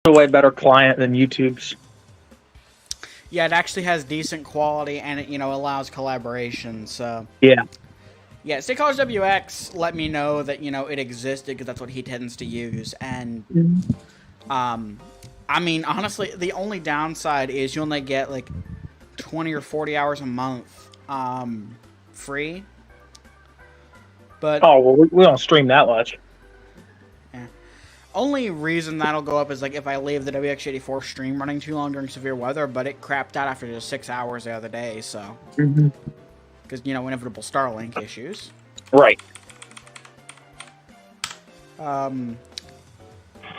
a way better client than YouTube's. Yeah, it actually has decent quality, and it allows collaboration. So yeah. KanawhaCountyWX let me know that it existed because that's what he tends to use. And I mean, honestly, the only downside is you only get like 20 or 40 hours a month free. But well, we don't stream that much. Yeah. Only reason that'll go up is like if I leave the WX84 stream running too long during severe weather, but it crapped out after just 6 hours the other day, so. Because, inevitable Starlink issues. Right.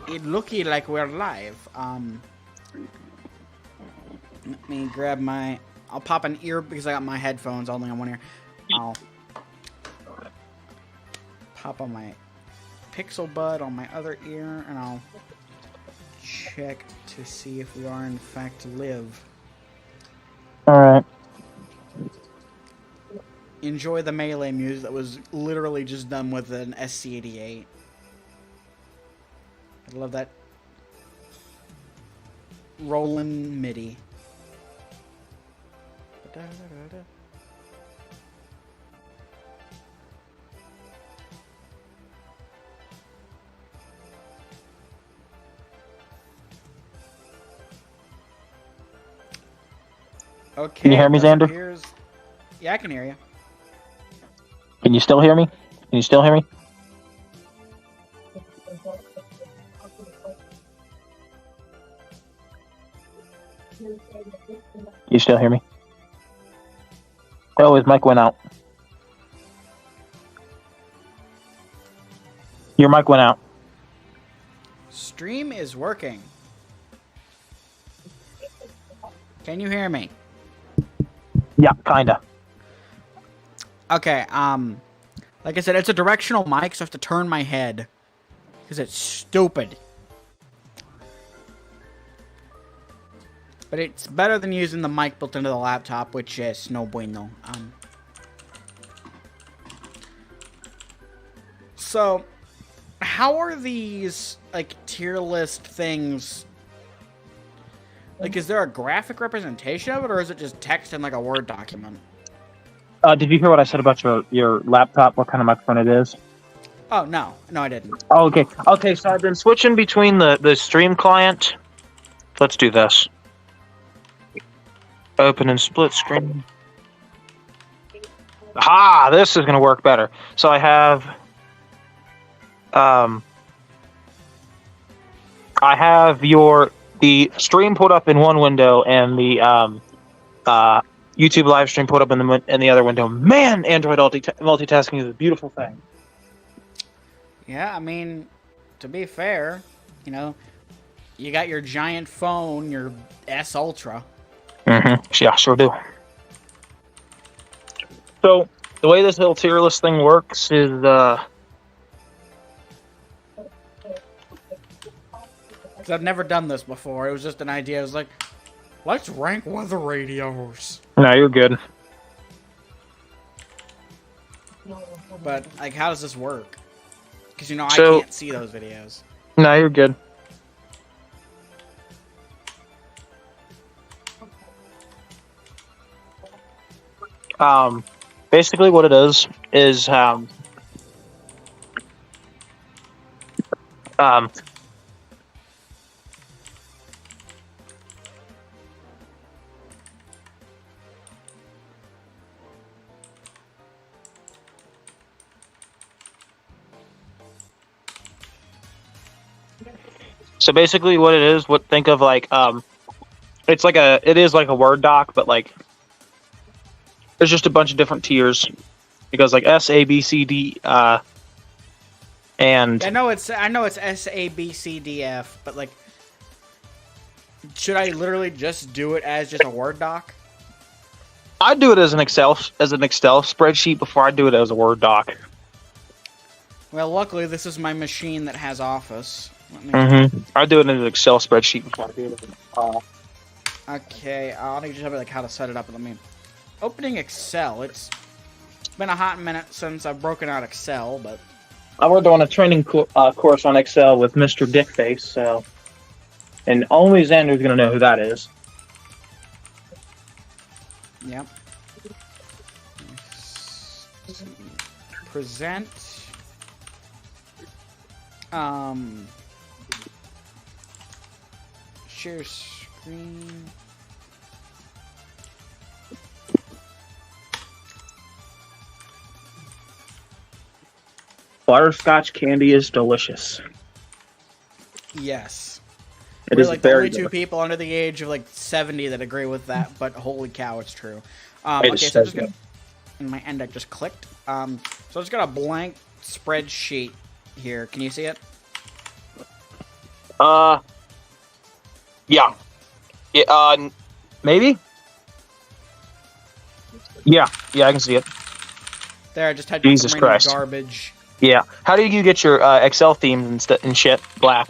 It looky like we're live. Let me grab I'll pop an ear because I got my headphones only on one ear. I'll pop on my Pixel Bud on my other ear, and I'll check to see if we are in fact live. Alright. Enjoy the melee music that was literally just done with an SC-88. I love that rolling MIDI. Okay. Can you hear me, Xander? Yeah, I can hear you. Can you still hear me? You still hear me? Oh, his mic went out. Your mic went out. Stream is working. Can you hear me? Yeah, kinda. Okay, like I said, it's a directional mic, so I have to turn my head. Because it's stupid. But it's better than using the mic built into the laptop, which is no bueno. So, how are these, like, tier list things? Like, is there a graphic representation of it, or is it just text in, like, a Word document? Did you hear what I said about your laptop, what kind of microphone it is? Oh, no. No, I didn't. Oh, okay. Okay, so I've been switching between the stream client. Let's do this. Open and split screen. Ah, this is going to work better. So I have... I have the stream put up in one window and the YouTube live stream put up in the other window. Man, Android multitasking is a beautiful thing. Yeah, I mean, to be fair, you got your giant phone, your S Ultra. Yeah, sure do. So the way this little tier list thing works is I've never done this before. It was just an idea. I was like, let's rank weather radios. No, you're good. But, like, how does this work? Because, I can't see those videos. No, you're good. Basically what it is so basically what it is, think of like, it is like a Word doc, but like, there's just a bunch of different tiers. It goes like S, A, B, C, D, and... I know it's S, A, B, C, D, F, but like, should I literally just do it as just a Word doc? I'd do it as an Excel spreadsheet before I do it as a Word doc. Well, luckily this is my machine that has Office. I'd do it in an Excel spreadsheet before I do it. Okay, I'll need to tell me like how to set it up. Opening Excel. It's been a hot minute since I've broken out Excel, but I worked on a training course on Excel with Mr. Dickface, so And only Xander's gonna know who that is. Yep. Present. Share screen. Butterscotch candy is delicious. Yes. It We're is like the very only two good. people under the age of like 70 that agree with that, but holy cow, it's true. It Okay, is so so I'm just good. gonna. In my end, I just clicked. So I just got a blank spreadsheet here. Can you see it? Yeah. Maybe? Yeah, I can see it. There, I just had Jesus some random Christ. garbage. Yeah. How do you get your Excel themes and shit black?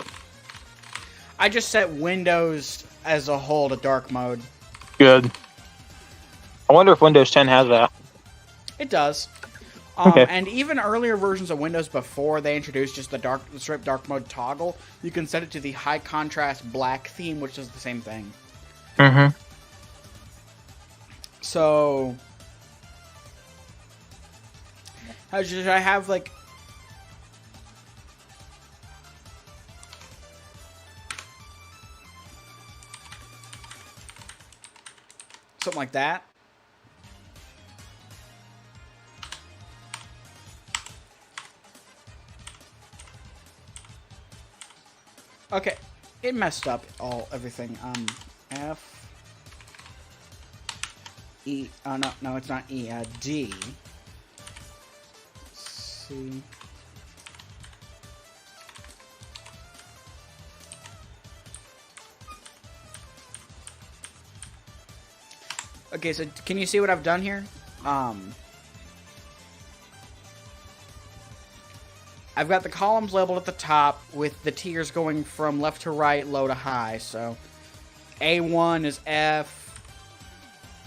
I just set Windows as a whole to dark mode. Good. I wonder if Windows 10 has that. It does. Okay. And even earlier versions of Windows before they introduced just the strip dark mode toggle, you can set it to the high contrast black theme, which is the same thing. Mm-hmm. So, how should I have like? Something like that. Okay, it messed up everything. F E. Oh no, it's not E. D. C. Okay, so can you see what I've done here? I've got the columns labeled at the top with the tiers going from left to right, low to high. So A1 is F,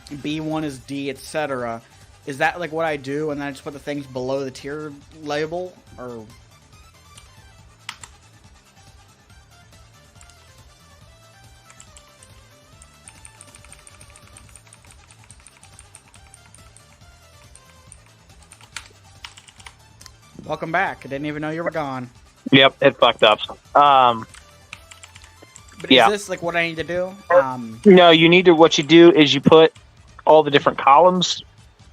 B1 is D, etc. Is that like what I do, and then I just put the things below the tier label, or? Welcome back. I didn't even know you were gone. Yep, it fucked up. But yeah. Is this like what I need to do? No, you need to. What you do is you put all the different columns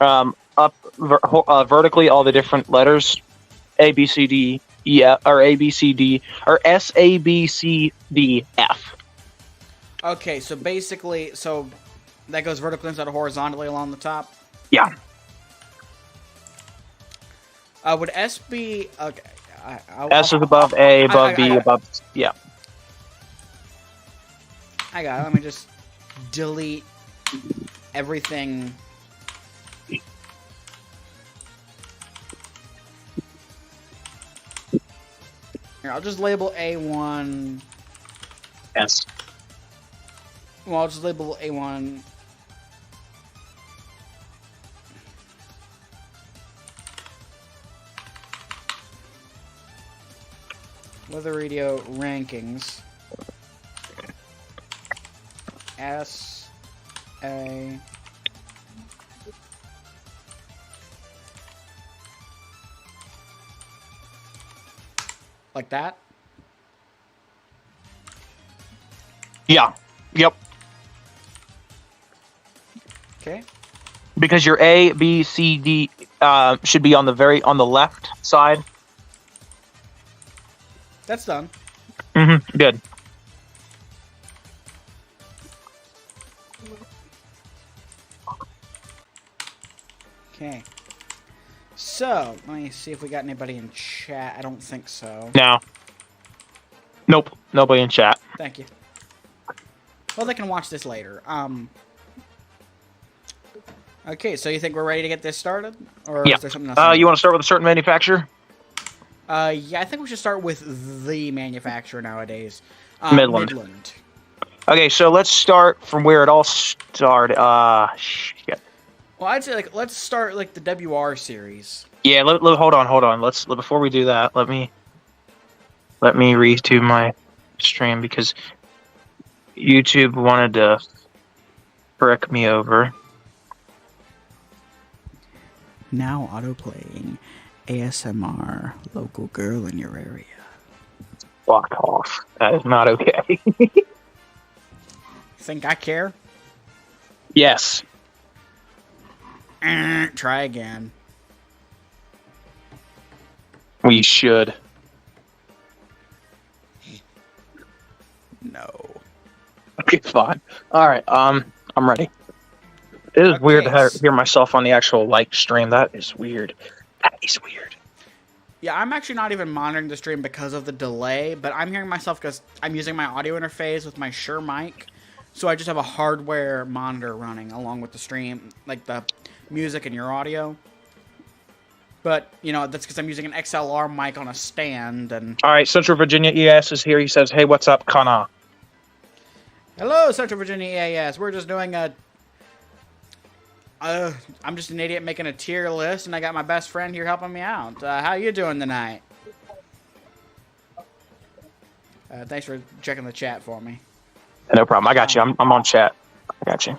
up vertically, all the different letters, A, B, C, D, E, F, or A, B, C, D, or S, A, B, C, D, F. Okay, so basically, that goes vertically instead of horizontally along the top? Yeah. Would S be... Okay. S is above A, above B, above... Yeah. I got it. Let me just delete everything. Here, I'll just label A1... S. Well, I'll just label A1... Weather Radio rankings. S A. Like that? Yeah. Yep. Okay. Because your A, B, C, D should be on the left side. That's done. Mm-hmm. Good. Okay. So, let me see if we got anybody in chat. I don't think so. No. Nope. Nobody in chat. Thank you. Well, they can watch this later. Okay, so you think we're ready to get this started? Or Yeah. is there something else? You want to start with a certain manufacturer? Yeah, I think we should start with the manufacturer nowadays. Midland. Okay, so let's start from where it all started. Shit. Well, I'd say let's start the WR series. Yeah, hold on. Before we do that, let me read to my stream because YouTube wanted to frick me over. Now auto-playing ASMR local girl in your area. Fuck off. That is not okay. Think I care? Yes. Try again. We should. No. Okay, fine. Alright, I'm ready. It is weird to hear myself on the actual stream. That is weird. That is weird. Yeah, I'm actually not even monitoring the stream because of the delay, but I'm hearing myself because I'm using my audio interface with my Shure mic, so I just have a hardware monitor running along with the stream, like the music and your audio. But, you know, that's because I'm using an XLR mic on a stand, and... Alright, Central Virginia EAS is here. He says, hey, what's up, Kana? Hello, Central Virginia EAS. We're just doing a... I'm just an idiot making a tier list, and I got my best friend here helping me out. How you doing tonight? Thanks for checking the chat for me. No problem. I got you. I'm on chat. I got you.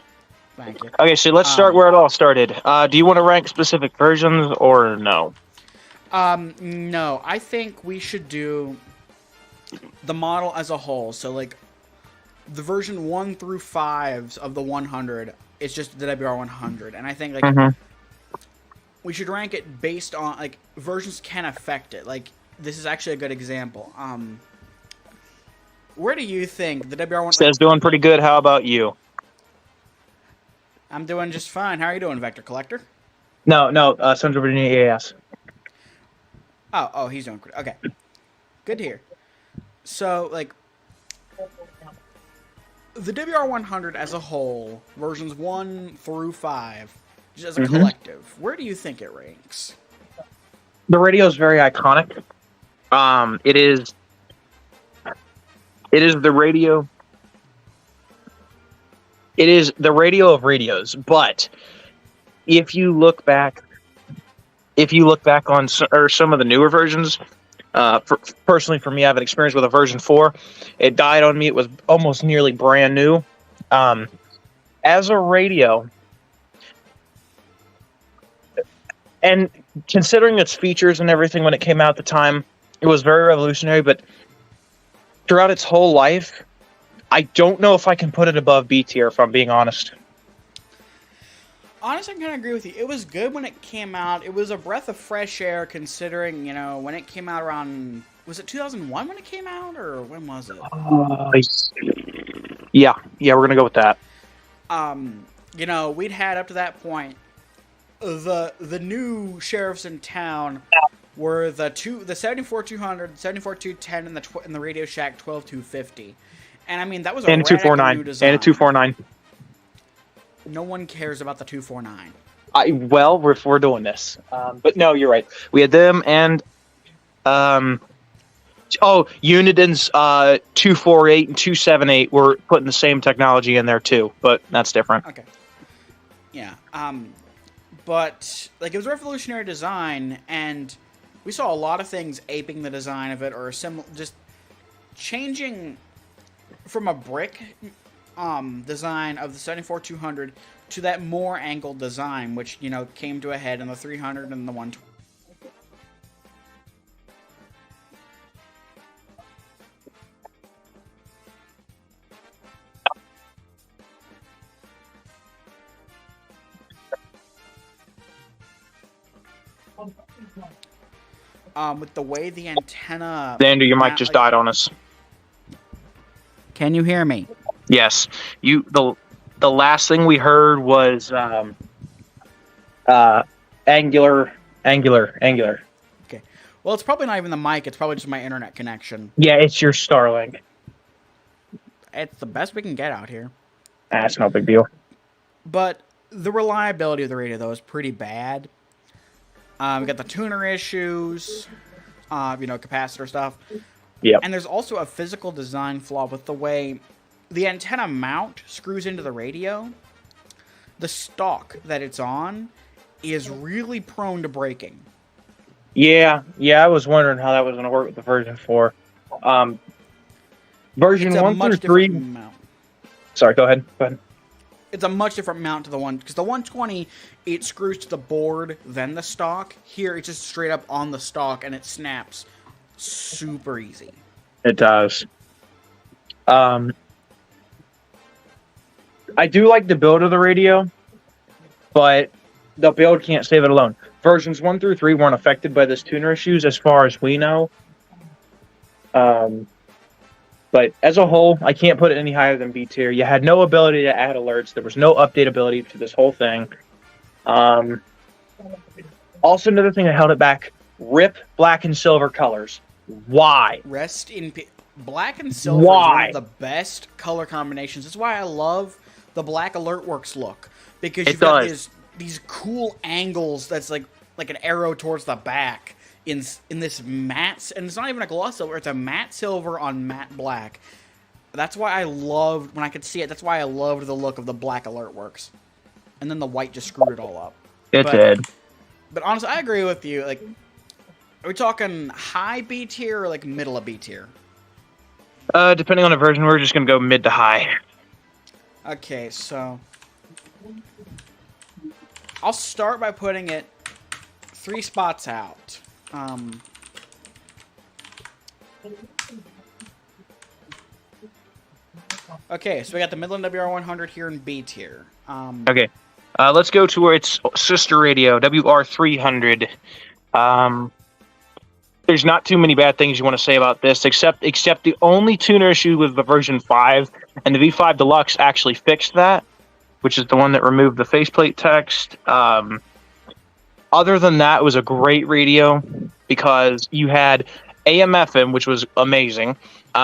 Thank you. Okay, so let's start where it all started. Do you want to rank specific versions or no? No. I think we should do the model as a whole. So, like, the version 1 through 5 of the 100 is just the WR100. And I think, like, we should rank it based on, like, versions can affect it. Like, this is actually a good example. Where do you think the WR100... Says doing pretty good. How about you? I'm doing just fine. How are you doing, Vector Collector? No, Central Virginia EAS. Oh, he's doing good. Okay. Good to hear. So, like, the WR100 as a whole, versions 1 through 5, just as a collective, where do you think it ranks? The radio is very iconic. It is the radio. It is the radio of radios, but if you look back on some of the newer versions, personally for me, I have an experience with a version 4. It died on me. It was almost nearly brand new. As a radio, and considering its features and everything when it came out at the time, it was very revolutionary, but throughout its whole life, I don't know if I can put it above B tier, if I'm being honest. Honestly, I kind of agree with you. It was good when it came out. It was a breath of fresh air considering, you know, when it came out around... Was it 2001 when it came out, or when was it? Yeah, we're going to go with that. You know, we'd had up to that point, the new sheriffs in town were the 74-200, 74-210, and the Radio Shack 12-250. And I mean, that was a and a 249 new design. And a 249. No one cares about the 249. Well, we're doing this. But no, you're right. We had them and Unidon's 248 and 278 were putting the same technology in there too, but that's different. Okay. Yeah. But like, it was a revolutionary design, and we saw a lot of things aping the design of it, or just changing from a brick design of the 74-200 to that more angled design, which, you know, came to a head in the 300 and the 120. With the way the antenna... Xander, your mic just died on us. Can you hear me? Yes. The last thing we heard was angular. Okay. Well, it's probably not even the mic. It's probably just my internet connection. Yeah, it's your Starlink. It's the best we can get out here. That's no big deal. But the reliability of the radio, though, is pretty bad. We got the tuner issues, capacitor stuff. Yeah. And there's also a physical design flaw with the way the antenna mount screws into the radio. The stalk that it's on is really prone to breaking. Yeah, I was wondering how that was going to work with the version 4. Version 1 through 3. Sorry, go ahead. Go ahead. It's a much different mount to the one, because the 120, it screws to the board, then the stock. Here, it's just straight up on the stock, and it snaps super easy. It does. I do like the build of the radio, but the build can't save it alone. Versions 1 through 3 weren't affected by this tuner issues, as far as we know. But as a whole, I can't put it any higher than B tier. You had no ability to add alerts. There was no update ability to this whole thing. Also, another thing that held it back, RIP black and silver colors. Why? Rest in peace. Black and silver Why? is one of the best color combinations. That's why I love the Black Alertworks look. Because It you've got does. these cool angles that's like an arrow towards the back in this matte, and it's not even a gloss silver, it's a matte silver on matte black. That's why I loved, when I could see it, that's why I loved the look of the Black Alertworks. And then the white just screwed it all up. It did. But honestly, I agree with you. Like, are we talking high B tier or like middle of B tier? Depending on the version, we're just going to go mid to high. Okay, so I'll start by putting it 3 spots out. Okay, so we got the Midland WR100 here in B tier. Okay. Let's go to its sister radio, WR300. There's not too many bad things you want to say about this, except the only tuner issue with the version 5, and the V5 Deluxe actually fixed that, which is the one that removed the faceplate text. Other than that, it was a great radio because you had AM/FM, which was amazing.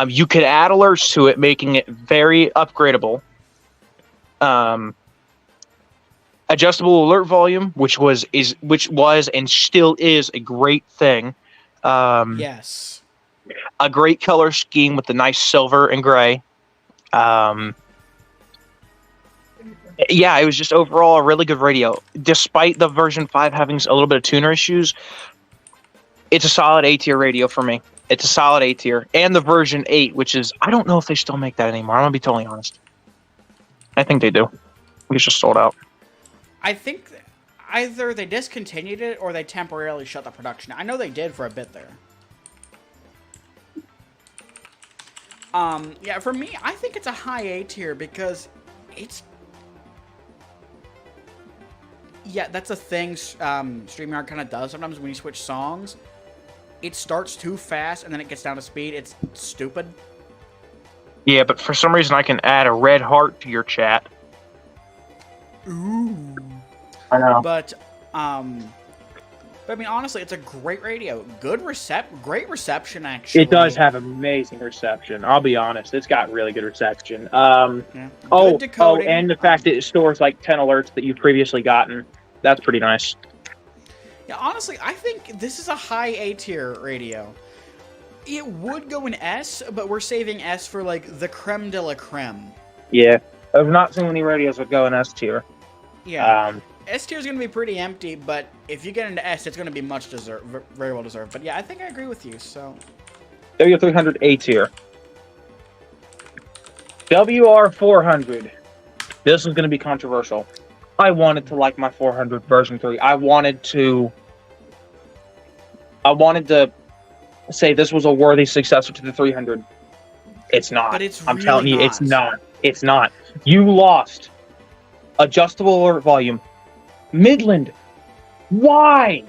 You could add alerts to it, making it very upgradable. Adjustable alert volume, which was and still is a great thing. Yes. A great color scheme with the nice silver and gray. Yeah, it was just overall a really good radio. Despite the version 5 having a little bit of tuner issues, it's a solid A tier radio for me. It's a solid A tier. And the version 8, which is, I don't know if they still make that anymore. I'm going to be totally honest. I think they do. It's just sold out. I think either they discontinued it or they temporarily shut the production. I know they did for a bit there. Yeah, for me, I think it's a high A tier because it's... Yeah, that's a thing StreamYard kind of does sometimes when you switch songs. It starts too fast and then it gets down to speed. It's stupid. Yeah, but for some reason I can add a red heart to your chat. Ooh. I know. But I mean, honestly, it's a great radio. Great reception, actually. It does have amazing reception. I'll be honest. It's got really good reception. Yeah. Oh, decoding. and the fact that it stores like 10 alerts that you've previously gotten. That's pretty nice. Yeah, honestly, I think this is a high A tier radio. It would go in S, but we're saving S for like the creme de la creme. Yeah. I've not seen any radios that go in S tier. Yeah. S tier is going to be pretty empty, but if you get into S, it's going to be much deserved, very well deserved. But yeah, I think I agree with you. So W300 A tier. WR400. This is going to be controversial. I wanted to like my 400 version 3. I wanted to say this was a worthy successor to the 300. It's not. But it's I'm really telling you, not. it's not. It's not. You lost adjustable alert volume. Midland, why?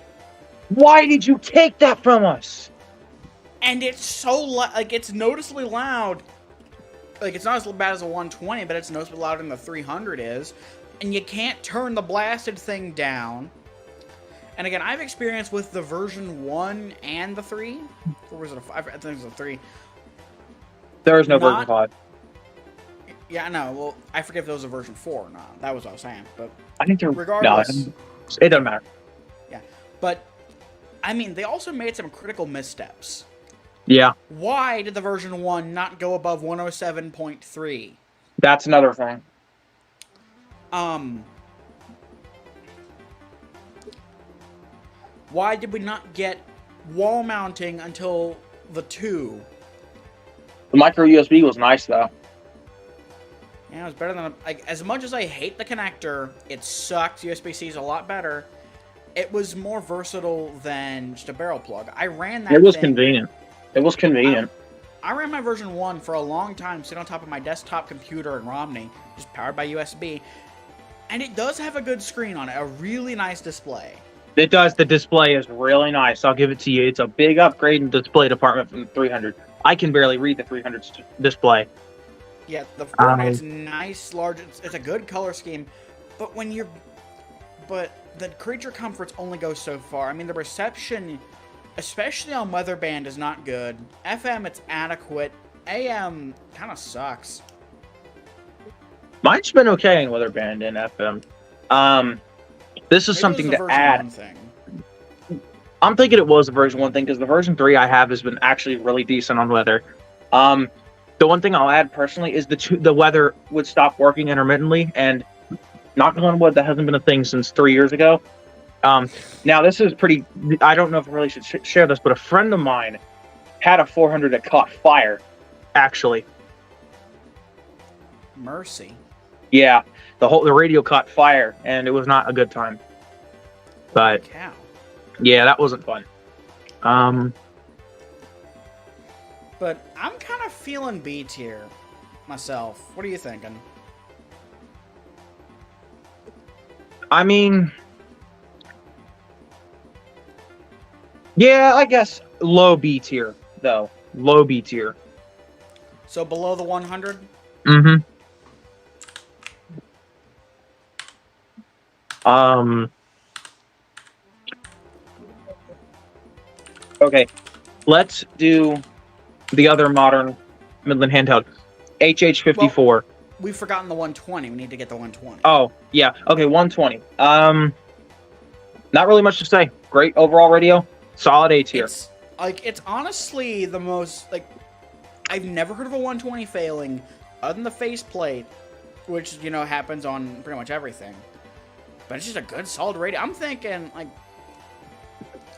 Why did you take that from us? And it's so like it's noticeably loud. Like it's not as bad as a 120, but it's noticeably louder than the 300 is. And you can't turn the blasted thing down. And again, I've experienced with the version 1 and the 3. Or was it a 5? I think it was a 3. There is no version 5. Yeah, I know. Well, I forget if there was a version 4 or not. That was what I was saying. But I think they're regardless. No, it doesn't matter. Yeah. But, I mean, they also made some critical missteps. Yeah. Why did the version 1 not go above 107.3? That's another thing. Why did we not get wall mounting until the 2? The micro USB was nice, though. Yeah, it was better than like as much as I hate the connector, it sucked. USB-C is a lot better. It was more versatile than just a barrel plug. I ran that. It was convenient. It was convenient. I ran my version 1 for a long time, sitting on top of my desktop computer in Romney, just powered by USB, and it does have a good screen on it, a really nice display. It does. The display is really nice. I'll give it to you. It's a big upgrade in the display department from the 300. I can barely read the 300's display. Yeah, the 400's nice, large. It's a good color scheme, but the creature comforts only go so far. I mean, the reception, especially on weather band, is not good. FM, it's adequate. AM kind of sucks. Mine's been okay in weather band and FM. This is Maybe something it was to the version add. 1 thing. I'm thinking it was the version 1 thing because the version 3 I have has been actually really decent on weather. The one thing I'll add personally is the weather would stop working intermittently, and knock on wood, that hasn't been a thing since 3 years ago. Now this is pretty. I don't know if I really should share this, but a friend of mine had a 400 that caught fire. Actually, Mercy. yeah, the radio caught fire, and it was not a good time. But Cow. yeah, that wasn't fun. But I'm kind of feeling B tier myself. What are you thinking? I mean, yeah, I guess low B tier though. Low B tier. So below the 100? Mm-hmm. Okay, let's do the other modern Midland handheld, HH54. Well, we've forgotten the 120. We need to get the 120. Oh, yeah. Okay, 120. Not really much to say. Great overall radio. Solid A tier. It's honestly the most, I've never heard of a 120 failing, other than the faceplate, which, happens on pretty much everything. But it's just a good, solid radio. I'm thinking,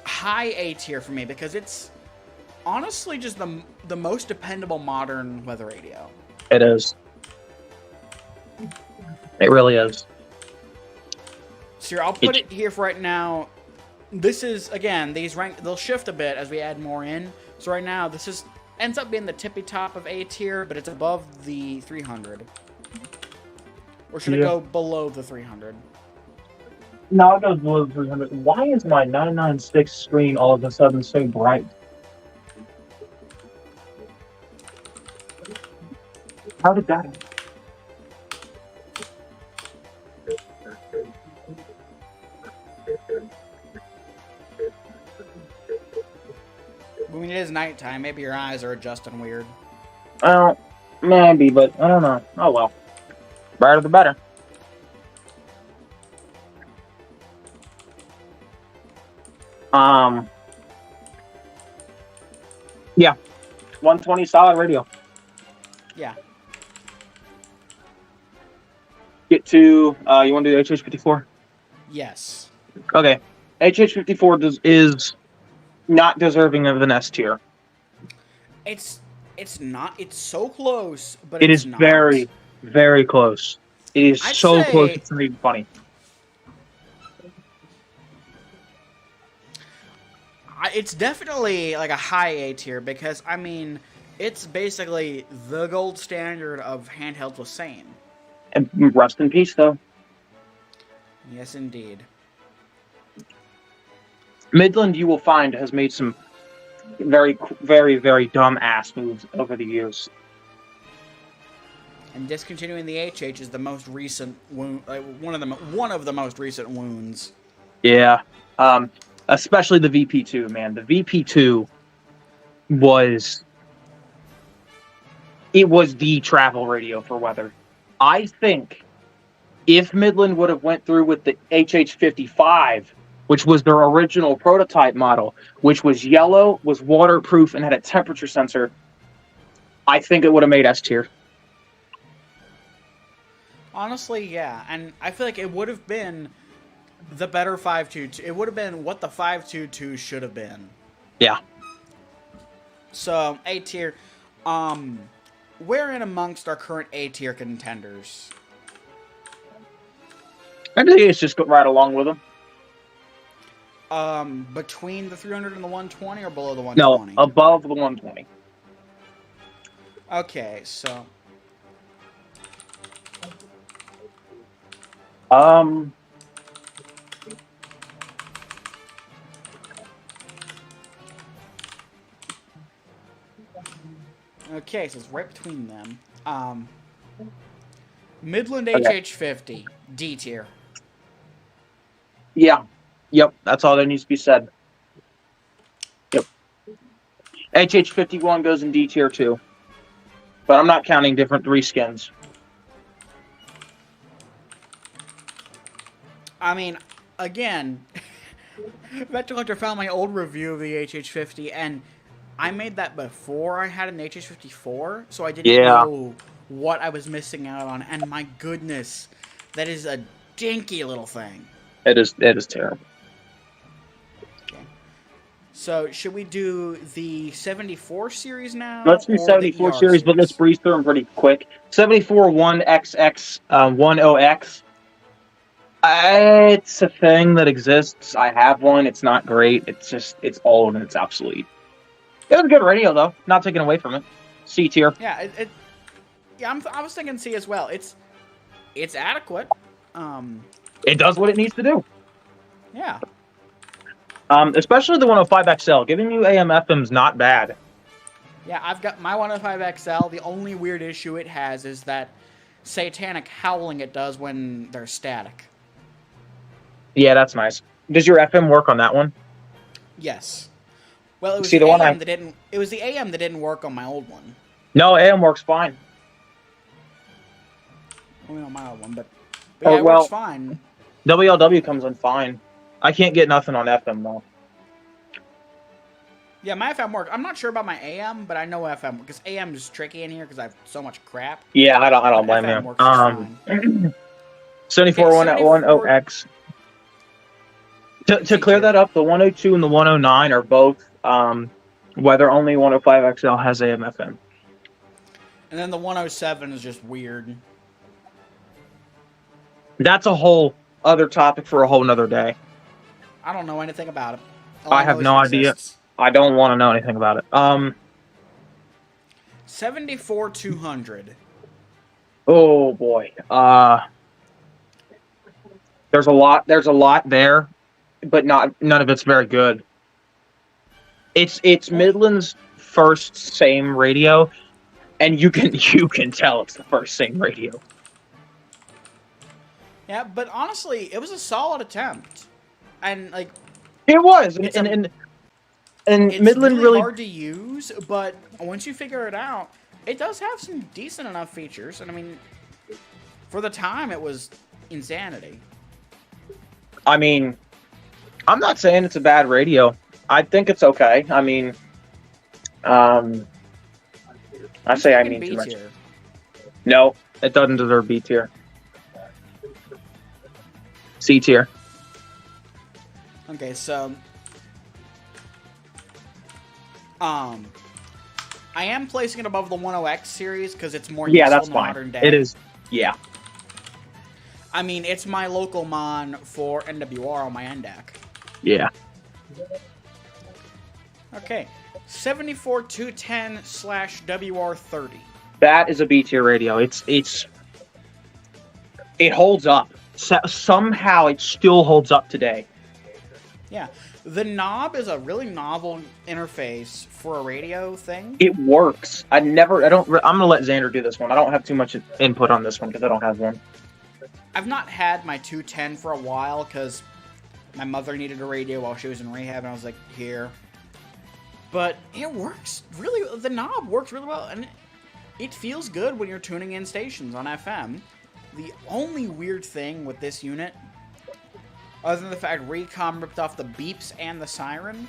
high A tier for me, because it's honestly just the most dependable modern weather radio. It is. It really is. So here, I'll put it here for right now. This is, again, they'll shift a bit as we add more in. So right now, this ends up being the tippy top of A tier, but it's above the 300. Or should it go below the 300? No, it goes below the 300. Why is my 996 screen all of a sudden so bright? How did that happen? I mean, it is nighttime. Maybe your eyes are adjusting weird. Well, maybe, but I don't know. Oh well. Brighter the better. Yeah. 120 solid radio. Yeah. Get to, you want to do HH54? Yes. Okay. HH54 is not deserving of an S tier. It's not. It's so close, but It it's is not. very, very close. It is so close it's not even funny. It's definitely like a high A tier because, I mean, it's basically the gold standard of handhelds with sane. And rest in peace, though. Yes, indeed. Midland, you will find, has made some very, very, very dumb ass moves over the years. And discontinuing the HH is the most recent wound, one of the most recent wounds. Yeah. Especially the VP2, man. The VP2 was the travel radio for weather. I think if Midland would have went through with the HH55, which was their original prototype model, which was yellow, was waterproof, and had a temperature sensor, I think it would have made S tier. Honestly, yeah. And I feel like it would have been the better 522. It would have been what the 522 should have been. Yeah. So, A tier. where in amongst our current A-tier contenders? I think it's just go right along with them. Between the 300 and the 120 or below the No, 120? above the 120. Okay, so... Okay, so it's right between them. Midland HH50, D tier. Yeah. Yep, that's all that needs to be said. Yep. HH51 goes in D tier too. But I'm not counting different 3 skins. I mean, again, Vector Collector found my old review of the HH50, and I made that before I had an HH54, so I didn't know what I was missing out on. And my goodness, that is a dinky little thing. It is terrible. Okay. So, should we do the 74 series now? Let's do 74 series, but let's breeze through them pretty quick. 74 1XX 10X. It's a thing that exists. I have one. It's not great. It's old and it's obsolete. It was a good radio, though. Not taken away from it. C tier. Yeah, I was thinking C as well. It's adequate. It does what it needs to do. Yeah. Especially the 105XL. Giving you AM/FM's not bad. Yeah, I've got my 105XL. The only weird issue it has is that satanic howling it does when they're static. Yeah, that's nice. Does your FM work on that one? Yes. Well, it was It was the AM that didn't work on my old one. No, AM works fine. Only on my old one, but yeah, it works fine. WLW comes in fine. I can't get nothing on FM though. Yeah, my FM works. I'm not sure about my AM, but I know FM because AM is tricky in here because I have so much crap. Yeah, I don't blame you. 7410X. To clear that up, the 102 and the 109 are both weather only. 105XL has AM/FM. And then the 107 is just weird. That's a whole other topic for a whole nother day. I don't know anything about it. I have no idea. I don't want to know anything about it. 74-200. Oh boy. There's a lot there, but none of it's very good. It's Midland's first same radio, and you can tell it's the first same radio. Yeah, but honestly, it was a solid attempt, and like it was, and Midland really hard to use, but once you figure it out, it does have some decent enough features, and I mean, for the time, it was insanity. I mean, I'm not saying it's a bad radio. I think it's okay. I mean, I say I mean too much. No, it doesn't deserve B tier. C tier. Okay, so I am placing it above the 10X series because it's more useful that's in the fine. modern day. It is. Yeah. I mean, it's my local mon for NWR on my NDAC. Yeah. Okay, 74-210/WR30. That is a B tier radio. It holds up. Somehow it still holds up today. Yeah, the knob is a really novel interface for a radio thing. It works. I'm gonna let Xander do this one. I don't have too much input on this one because I don't have one. I've not had my 210 for a while because my mother needed a radio while she was in rehab, and I was like, here. But it works really. The knob works really well, and it feels good when you're tuning in stations on FM. The only weird thing with this unit, other than the fact Reecom ripped off the beeps and the siren,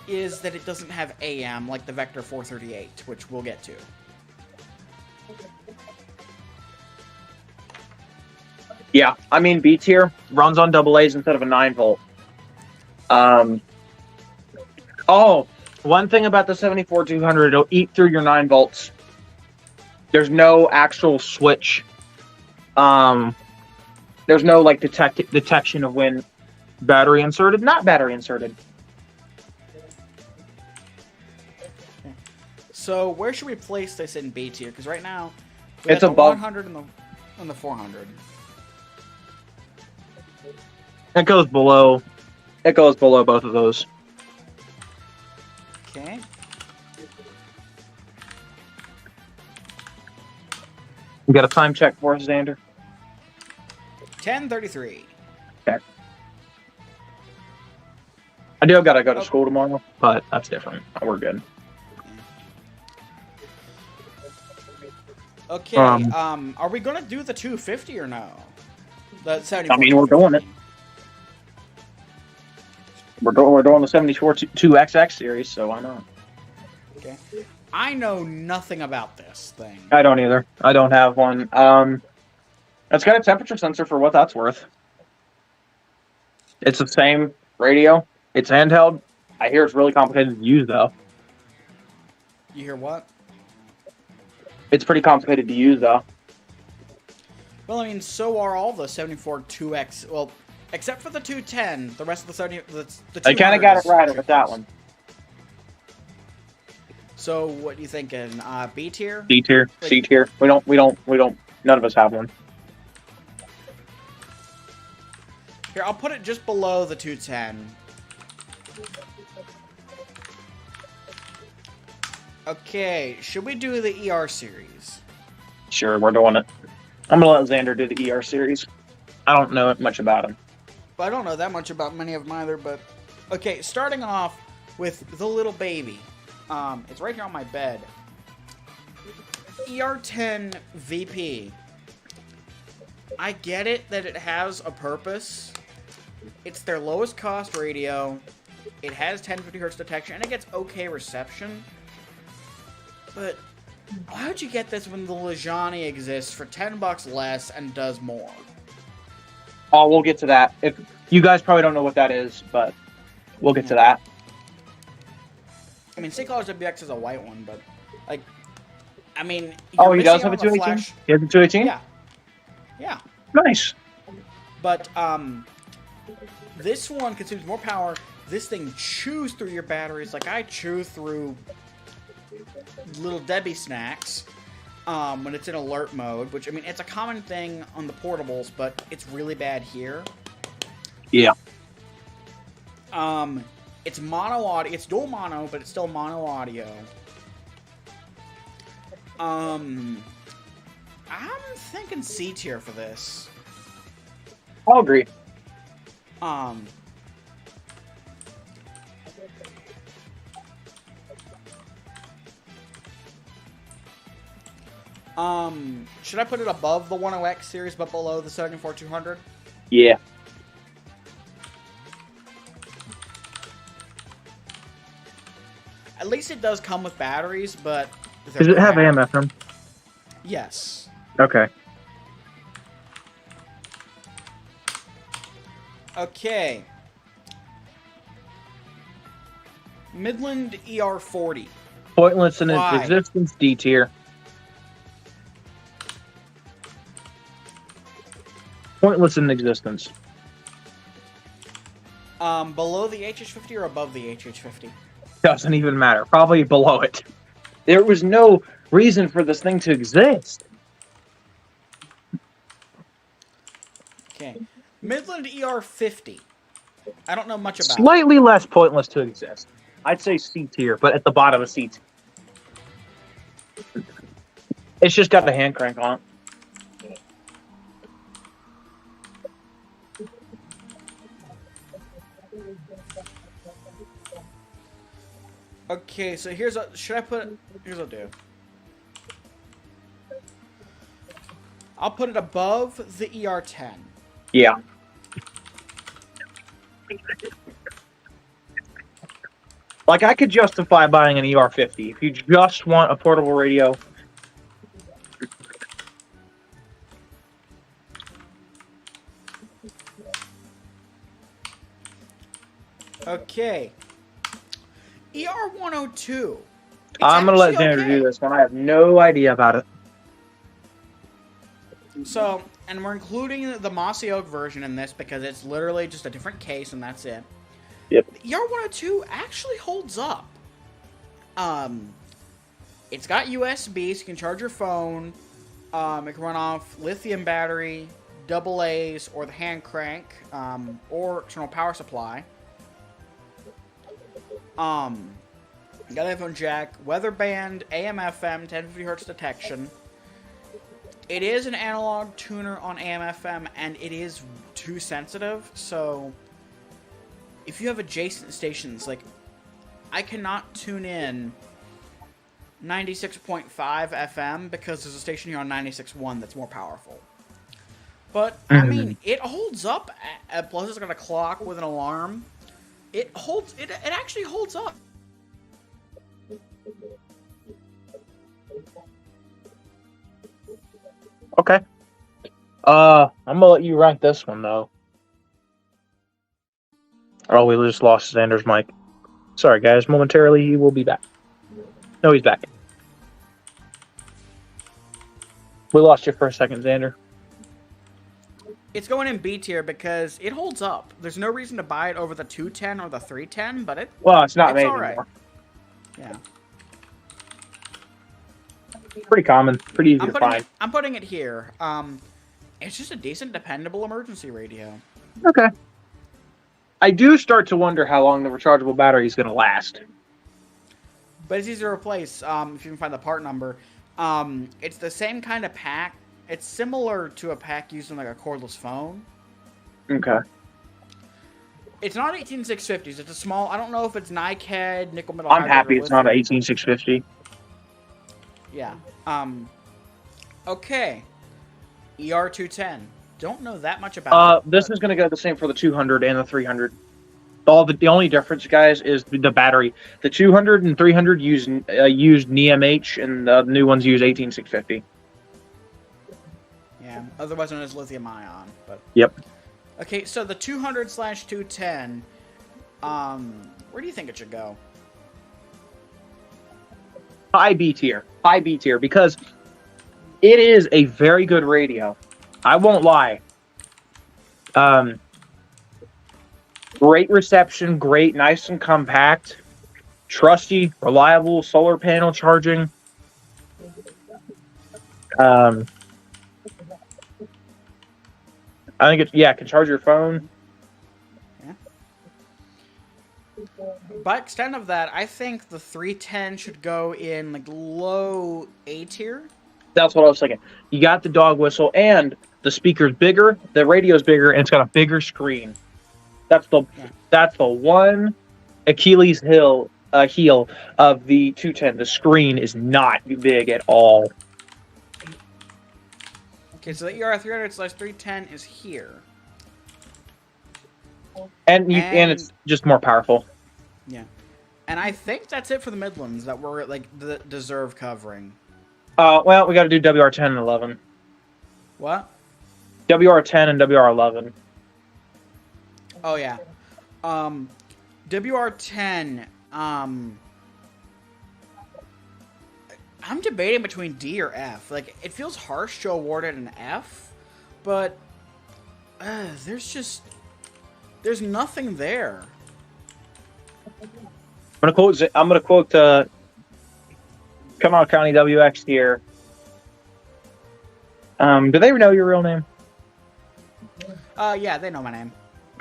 is that it doesn't have AM like the Vector 438, which we'll get to. Yeah, I mean, B tier runs on AA's instead of a 9-volt. One thing about the 74-200, it'll eat through your 9 volts. There's no actual switch. There's no like detection of when battery inserted, not battery inserted. So where should we place this in B tier? Because right now It's the above 100 and the 400. It goes below. It goes below both of those. Okay. You got a time check for us, Xander? 10:33. Okay. I do gotta go to school tomorrow, but that's different. We're good. Okay. Are we gonna do the 250 or no? The 74. I mean, we're doing it. We're doing the 74 2XX series, so why not? Okay. I know nothing about this thing. I don't either. I don't have one. It's got a temperature sensor for what that's worth. It's the same radio. It's handheld. I hear it's really complicated to use, though. You hear what? It's pretty complicated to use, though. Well, I mean, so are all the 74 2X. Well, except for the 210, the rest of the 70. The They kind of got it right with that one. So, what do you thinking? B tier? D tier, C tier. We don't. None of us have one. Here, I'll put it just below the 210. Okay, should we do the ER series? Sure, we're doing it. I'm gonna let Xander do the ER series. I don't know much about him. I don't know that much about many of them either, but... Okay, starting off with the little baby. It's right here on my bed. ER10 VP. I get it that it has a purpose. It's their lowest cost radio. It has 1050 hertz detection, and it gets okay reception. But why would you get this when the Lejani exists for $10 less and does more? Oh, we'll get to that. If you guys probably don't know what that is, but we'll get to that. I mean, St. College WX is a white one, but like, I mean, oh, he does have a 218. He has a 218. Yeah. Yeah. Nice. But this one consumes more power. This thing chews through your batteries like I chew through Little Debbie snacks when it's in alert mode, which, I mean, it's a common thing on the portables, but it's really bad here. Yeah. It's mono audio. It's dual mono, but it's still mono audio. I'm thinking C tier for this. I'll agree. Should I put it above the 10X series, but below the 74-200? Yeah. At least it does come with batteries, but... Does it have AM FM? Yes. Okay. Okay. Midland ER40. Pointless in its existence, D tier. Pointless in existence. Below the HH50 or above the HH50? Doesn't even matter. Probably below it. There was no reason for this thing to exist. Okay. Midland ER50. I don't know much about Slightly less pointless to exist. I'd say C tier, but at the bottom of C tier. It's just got the hand crank on it. Okay, so here's a... Should I put... Here's what I'll do. I'll put it above the ER10. Yeah. Like, I could justify buying an ER50 if you just want a portable radio. Okay. ER102. I'm going to let Xander do this one. I have no idea about it. So, and we're including the Mossy Oak version in this because it's literally just a different case and that's it. Yep. The ER102 actually holds up. It's got USB, so you can charge your phone. It can run off lithium battery, AA's, or the hand crank, or external power supply. You got an iPhone jack, weather band, AM/FM, 1050 Hz detection. It is an analog tuner on AM/FM, and it is too sensitive. So, if you have adjacent stations, like I cannot tune in 96.5 FM because there's a station here on 96.1 that's more powerful. But I mean, it holds up. Plus, it's got a clock with an alarm. It holds. It actually holds up. Okay. I'm gonna let you rank this one though. Oh, we just lost Xander's mic. Sorry, guys. Momentarily, he will be back. No, he's back. We lost you for a second, Xander. It's going in B tier because it holds up. There's no reason to buy it over the 210 or the 310, but it. Well, it's not made all right. anymore. Yeah. Pretty common. Pretty easy to find. I'm putting it here. It's just a decent, dependable emergency radio. Okay. I do start to wonder how long the rechargeable battery is going to last. But it's easy to replace if you can find the part number. It's the same kind of pack. It's similar to a pack used in like a cordless phone. Okay. It's not 18650s. It's a small. I don't know if it's NiCad, nickel metal. I'm happy it's not an 18650. Yeah. Okay. ER210. Don't know that much about it. This is going to go the same for the 200 and the 300. The only difference, guys, is the battery. The 200 and 300 use NEMH, and the new ones use 18650. Yeah, otherwise known as lithium ion. But yep. Okay, so the 200/210. Where do you think it should go? High B tier, because it is a very good radio. I won't lie. Great reception, great, nice and compact, trusty, reliable solar panel charging. I think it can charge your phone. Yeah. By extent of that, I think the 310 should go in like low A tier. That's what I was thinking. You got the dog whistle, and the speaker's bigger, the radio's bigger, and it's got a bigger screen. That's the one Achilles heel of the 210. The screen is not big at all. Okay, so the ER300/310 is here. And it's just more powerful. Yeah. And I think that's it for the Midlands that we're deserve covering. Well, we got to do WR10 and 11. What? WR10 and WR11. Oh yeah. WR10. I'm debating between D or F. Like, it feels harsh to award it an F, but there's nothing there. I'm gonna quote Kanawha County WX here. Do they know your real name? Yeah, they know my name.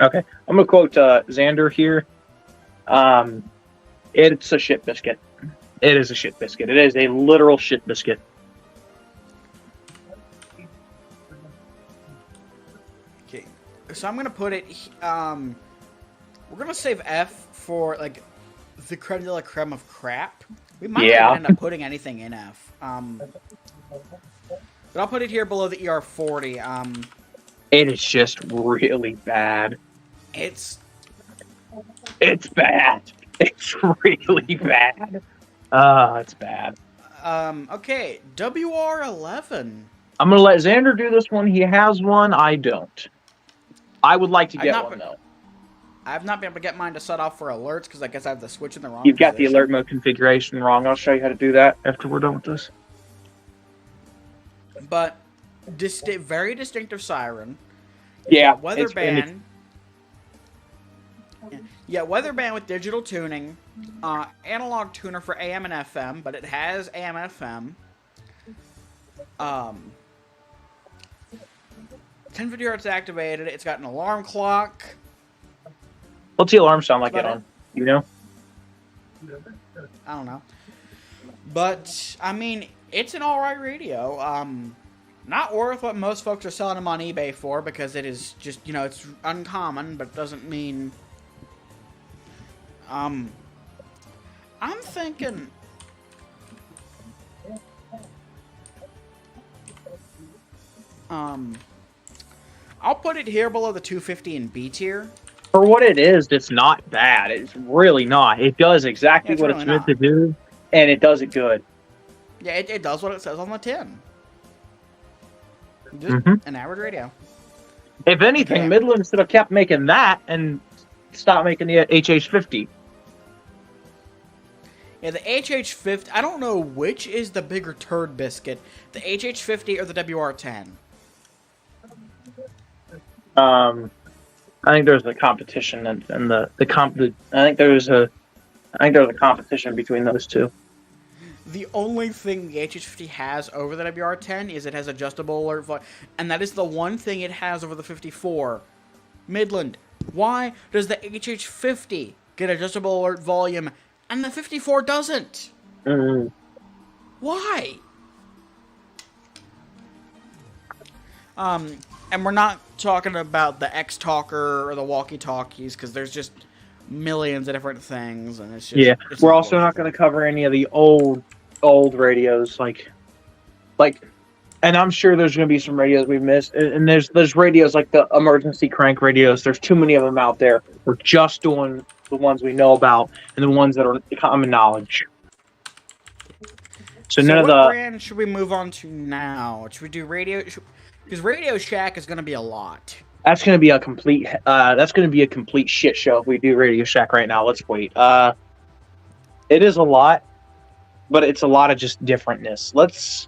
Okay, I'm gonna quote Xander here. It's a shit biscuit. It is a shit biscuit. It is a literal shit biscuit. Okay, so I'm gonna put it. We're gonna save F for like the creme de la creme of crap. We might not end up putting anything in F. But I'll put it here below the ER40. It is just really bad. It's bad. It's really bad. It's bad. Okay, WR11. I'm gonna let Xander do this one. He has one. I don't. I would like to get one though. I've not been able to get mine to set off for alerts because I guess I have the switch in the wrong You've got position. the alert mode configuration wrong. I'll show you how to do that after we're done with this. But very distinctive siren. Yeah, Weather band. Yeah, weather band with digital tuning. Analog tuner for AM and FM, but it has AM FM. 1050 hertz activated. It's got an alarm clock. What's the alarm sound like it on? You know? I don't know. But, I mean, it's an alright radio. Not worth what most folks are selling them on eBay for, because it is just, it's uncommon, but it doesn't mean... I'm thinking... I'll put it here below the 250 in B tier. For what it is, it's not bad. It's really not. It does exactly what it's meant to do, and it does it good. Yeah, it does what it says on the tin. Just an average radio. If anything, Midland should have kept making that and stopped making the HH50. Yeah, the HH50, I don't know which is the bigger turd biscuit, the HH50 or the WR10. I think there's a competition and I think there's a competition between those two. The only thing the HH50 has over the WR10 is it has adjustable alert volume, and that is the one thing it has over the 54. Midland, why does the HH50 get adjustable alert volume and the 54 doesn't? Why? And we're not talking about the X-Talker or the walkie-talkies, because there's just millions of different things, and it's just... Yeah, we're also not going to cover any of the old radios, like, and I'm sure there's going to be some radios we've missed, and there's radios like the emergency crank radios. There's too many of them out there. We're just doing the ones we know about and the ones that are common knowledge. So none of the... what brand should we move on to now? Should we do radio... Because Radio Shack is going to be a lot. That's going to be a complete. That's going to be a complete shit show if we do Radio Shack right now. Let's wait. It is a lot, but it's a lot of just differentness. Let's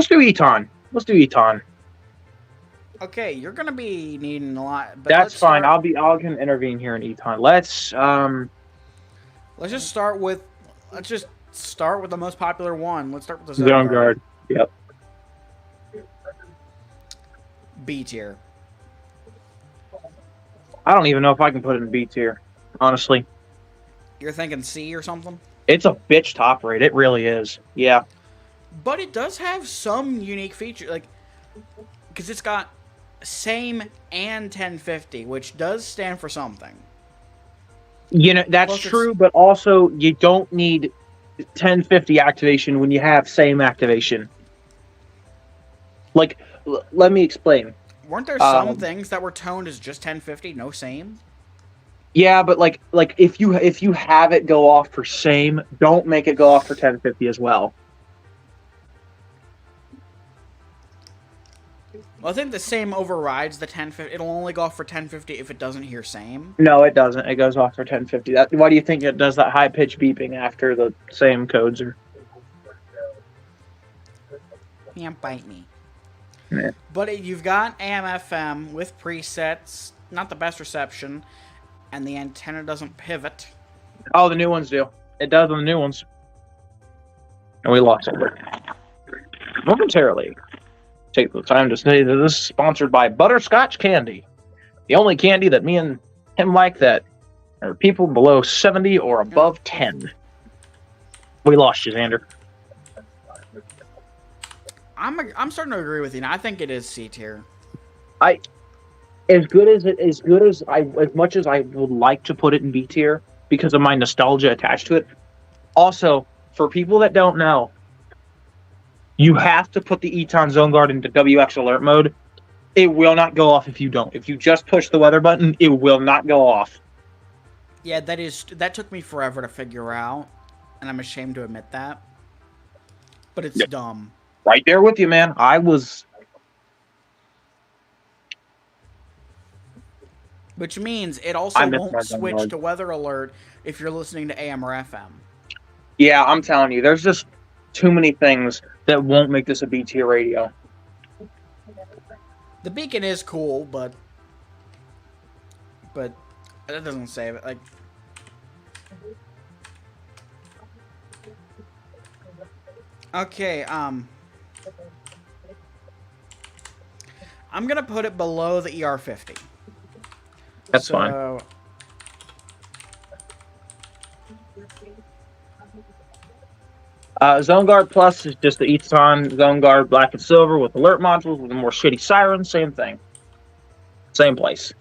do Eton. Let's do Eton. Okay, you're going to be needing a lot. But that's fine. I can intervene here in Eton. Let's just start with. Let's just start with the most popular one. Let's start with the Zone Guard. Yep. B tier. I don't even know if I can put it in B tier, honestly. You're thinking C or something? It's a bitch top rate. It really is. Yeah. But it does have some unique features, like, because it's got same and 1050, which does stand for something. That's true, but also you don't need 1050 activation when you have same activation. Like, let me explain. Weren't there some things that were toned as just 1050, no same? Yeah, but like if you have it go off for same, don't make it go off for 1050 as well. Well, I think the same overrides the 1050. It'll only go off for 1050 if it doesn't hear same. No, it doesn't. It goes off for 1050. Why do you think it does that high pitch beeping after the same codes are? Can't bite me. Yeah. But you've got AM/FM with presets, not the best reception, and the antenna doesn't pivot. Oh, the new ones do. It does on the new ones. And we lost it. Momentarily. Take the time to say that this is sponsored by Butterscotch Candy. The only candy that me and him like that are people below 70 or above 10. We lost you, Xander. I'm starting to agree with you now. I think it is C tier. As much as I would like to put it in B tier because of my nostalgia attached to it. Also, for people that don't know, you have to put the Eton Zone Guard into WX alert mode. It will not go off if you don't. If you just push the weather button, it will not go off. Yeah, that took me forever to figure out, and I'm ashamed to admit that. But it's dumb. Right there with you, man. Which means it also won't switch to weather alert if you're listening to AM or FM. Yeah, I'm telling you, there's just too many things that won't make this a B tier radio. The beacon is cool, but that doesn't save it. Like, okay, I'm gonna put it below the ER50. That's fine. Zone Guard Plus is just the Eton Zone Guard Black and Silver with alert modules with a more shitty siren. Same thing. Same place.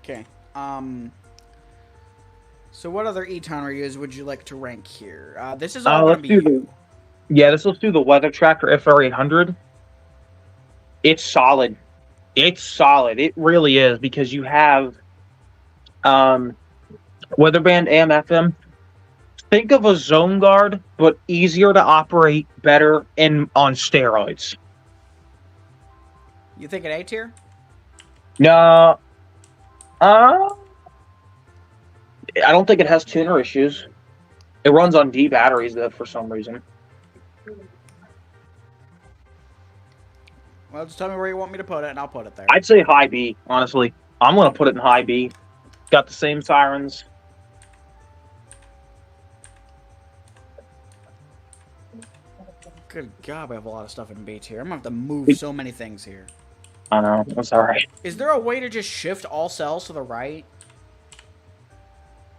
Okay. So what other Eton radios would you like to rank here? This is all going to be... Let's do the Weather Tracker FR800. It's solid. It's solid. It really is, because you have Weatherband AM/FM. Think of a Zone Guard, but easier to operate, better, and on steroids. You think an A tier? No. I don't think it has tuner issues. It runs on D batteries, though, for some reason. Well, just tell me where you want me to put it, and I'll put it there. I'd say high B, honestly. I'm going to put it in high B. Got the same sirens. Good God, we have a lot of stuff in B tier. I'm going to have to move so many things here. I know. That's all right. Is there a way to just shift all cells to the right?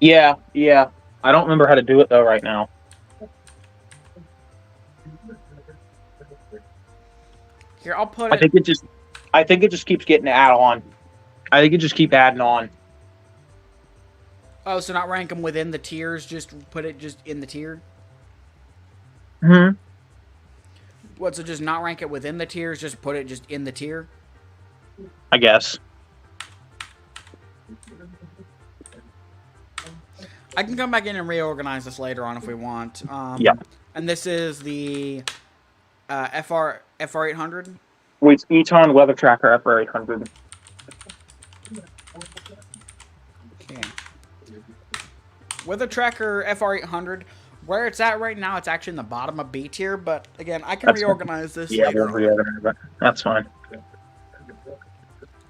Yeah. I don't remember how to do it, though, right now. Here, I'll put it... I think it just keeps getting added on. I think it just keep adding on. Oh, so not rank them within the tiers, just put it just in the tier? Mm-hmm. What, so just not rank it within the tiers, just put it just in the tier? I guess. I can come back in and reorganize this later on if we want. Yeah. And this is the FR800? Wait, Eton Weather Tracker FR800. Okay. Weather Tracker FR800. Where it's at right now, it's actually in the bottom of B tier, but again, I can reorganize this later. Yeah, we'll reorganize it. That's fine.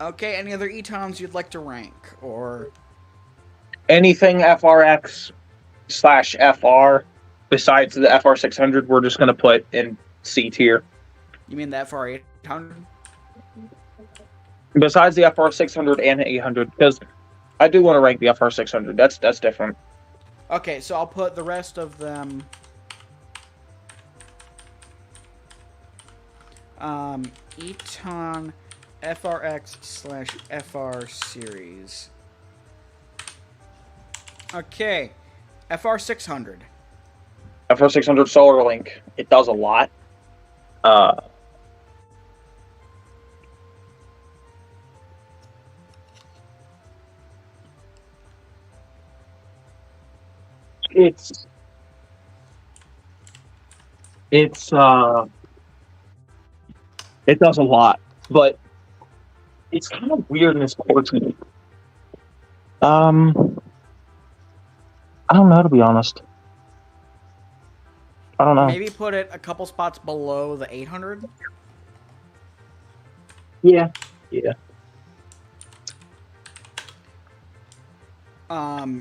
Okay, any other Etons you'd like to rank, or anything FRX/FR besides the FR600, we're just gonna put in C tier. You mean the FR800? Besides the FR600 and the 800, because I do want to rank the FR600. That's different. Okay, so I'll put the rest of them. Eton FRX/FR series. Okay, FR600. FR600 Solar Link. It does a lot. It does a lot, but it's kind of weird in this portrait. I don't know, to be honest. I don't know. Maybe put it a couple spots below the 800. Yeah.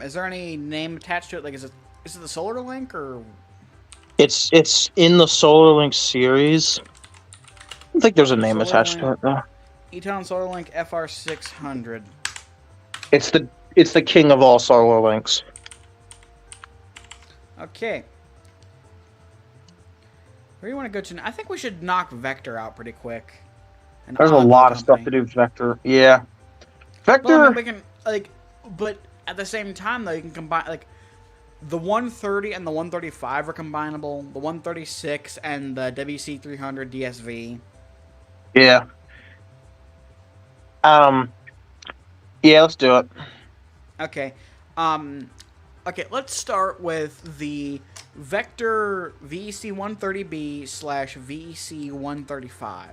Is there any name attached to it? Like, is it the Solar Link, or? It's in the Solar Link series. I don't think there's a name attached to it, though. Eton Solar Link FR600. It's the king of all Solar Links. Okay. Where do you want to go to? I think we should knock Vector out pretty quick. There's a lot of stuff to do with Vector. Yeah. Vector... Well, I mean, we can, like... But at the same time, though, you can combine... Like, the 130 and the 135 are combinable. The 136 and the WC300 DSV. Yeah. Yeah, let's do it. Okay. Okay, let's start with the Vector VEC130B/VEC135.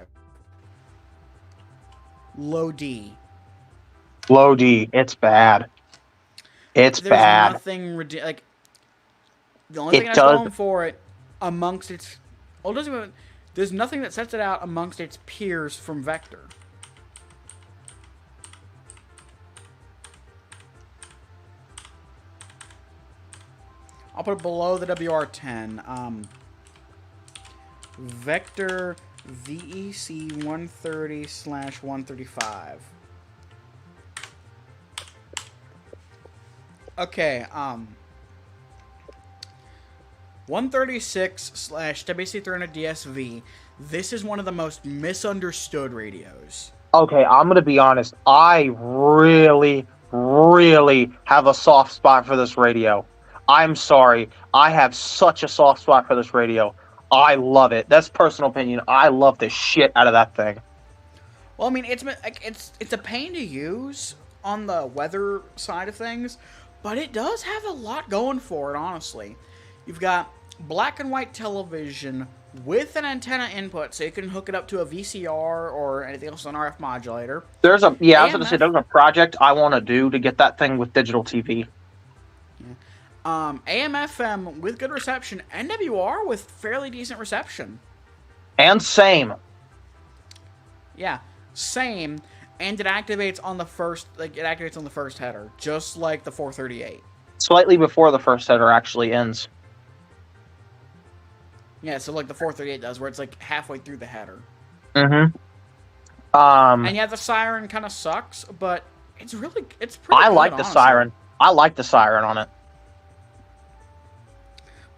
Low D. Low D. It's bad. It's There's bad. nothing like the only It thing that's does. going for it amongst its. Well, it doesn't even. There's nothing that sets it out amongst its peers from Vector. I'll put it below the WR10. Vector VEC 130/135. Okay, 136/WC300 DSV. This is one of the most misunderstood radios. Okay, I'm gonna be honest. I really, really have a soft spot for this radio. I'm sorry. I have such a soft spot for this radio. I love it. That's personal opinion. I love the shit out of that thing. Well, I mean, it's a pain to use on the weather side of things, but it does have a lot going for it, honestly. You've got black and white television with an antenna input, so you can hook it up to a VCR or anything else, an RF modulator. I was gonna say there's a project I want to do to get that thing with digital TV. AM/FM with good reception, NWR with fairly decent reception. And same. Yeah, same, and it activates on the first header, just like the 438. Slightly before the first header actually ends. Yeah, so like the 438 does, where it's like halfway through the header. Mm-hmm. And yeah, the siren kind of sucks, but it's pretty I good, like the honestly. siren. I like the siren on it.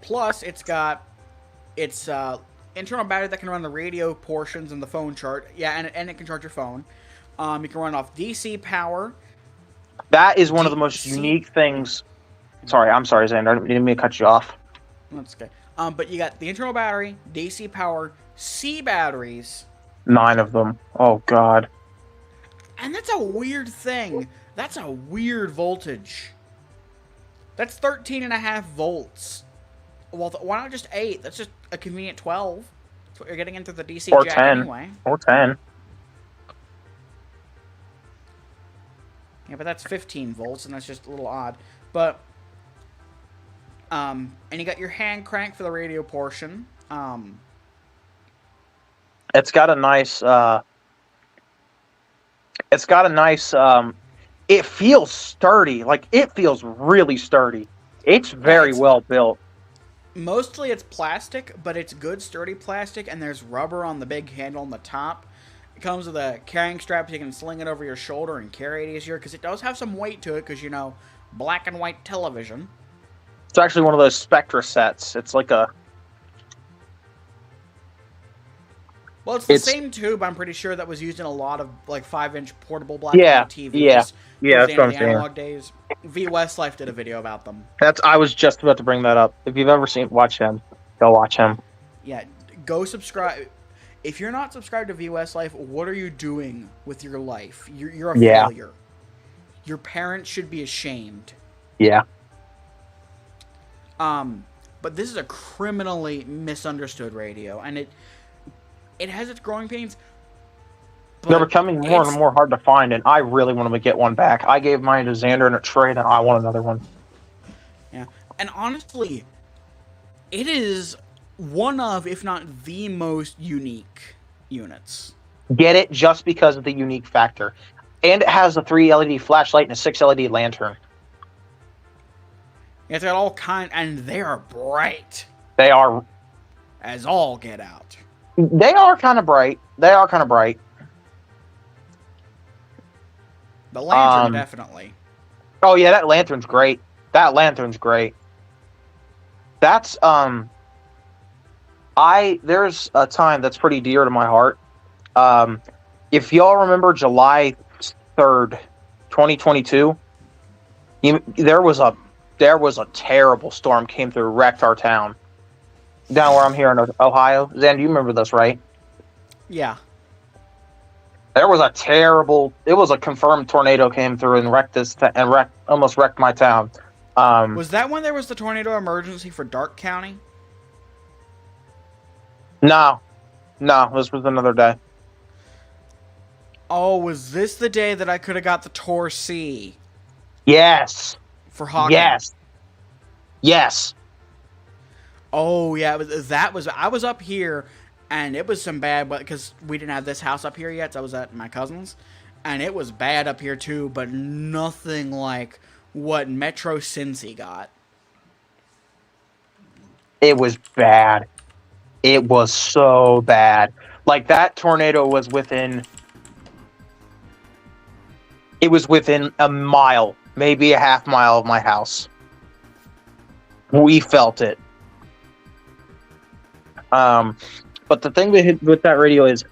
Plus, it's got its internal battery that can run the radio portions and the phone chart. Yeah, and it can charge your phone. You can run off DC power. That is one of the most unique things. I'm sorry, Xander. I didn't mean to cut you off. That's okay. But you got the internal battery, DC power, C batteries. 9 of them. Oh, God. And that's a weird thing. That's a weird voltage. That's 13.5 volts. Well, why not just 8? That's just a convenient 12. That's what you're getting into the DC Or jack 10. anyway. Or 10. Yeah, but that's 15 volts, and that's just a little odd. But, and you got your hand crank for the radio portion. It's got a nice, it feels sturdy. Like, it feels really sturdy. It's very well built. Mostly it's plastic, but it's good sturdy plastic, and there's rubber on the big handle on the top. It comes with a carrying strap so you can sling it over your shoulder and carry it easier, because it does have some weight to it, because, you know, black and white television. It's actually one of those Spectra sets. It's like a... Well, it's the same tube, I'm pretty sure, that was used in a lot of, like, 5-inch portable black and white TVs. Yeah, that's what I'm saying. Analog days. V Westlife did a video about them. I was just about to bring that up. If you've ever watch him, go watch him. Yeah, go subscribe. If you're not subscribed to V Westlife, what are you doing with your life? You're a failure. Your parents should be ashamed. Yeah. But this is a criminally misunderstood radio, and it has its growing pains. They're becoming more and more hard to find, and I really want to get one back. I gave mine to Xander in a trade, and I want another one. Yeah, and honestly, it is one of, if not the most unique units. Get it just because of the unique factor. And it has a 3 LED flashlight and a 6 LED lantern. It's got all and they are bright. They are. As all get out. They are kind of bright. The lantern, definitely. Oh, yeah, that lantern's great. That's, there's a time that's pretty dear to my heart. If y'all remember July 3rd, 2022, there was a terrible storm came through, wrecked our town. Down where I'm here in Ohio. Zan, do you remember this, right? Yeah. There was it was a confirmed tornado came through and almost wrecked my town. Was that when there was the tornado emergency for Dark County? No, this was another day. Oh, was this the day that I could have got the Tor C? Yes. For Hawking? Yes. Yes. Oh, yeah. I was up here, and it was some bad, because we didn't have this house up here yet, so I was at my cousin's. And it was bad up here, too, but nothing like what Metro Cincy got. It was bad. It was so bad. Like, that tornado was within... It was within a mile, maybe a half mile of my house. We felt it. But the thing with that radio is,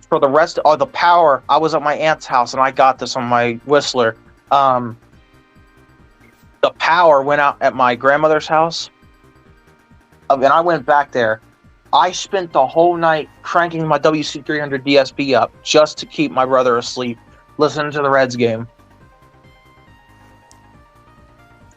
for the rest of the power, I was at my aunt's house, and I got this on my Whistler. The power went out at my grandmother's house, and I went back there. I spent the whole night cranking my WC300 DSP up just to keep my brother asleep, listening to the Reds game.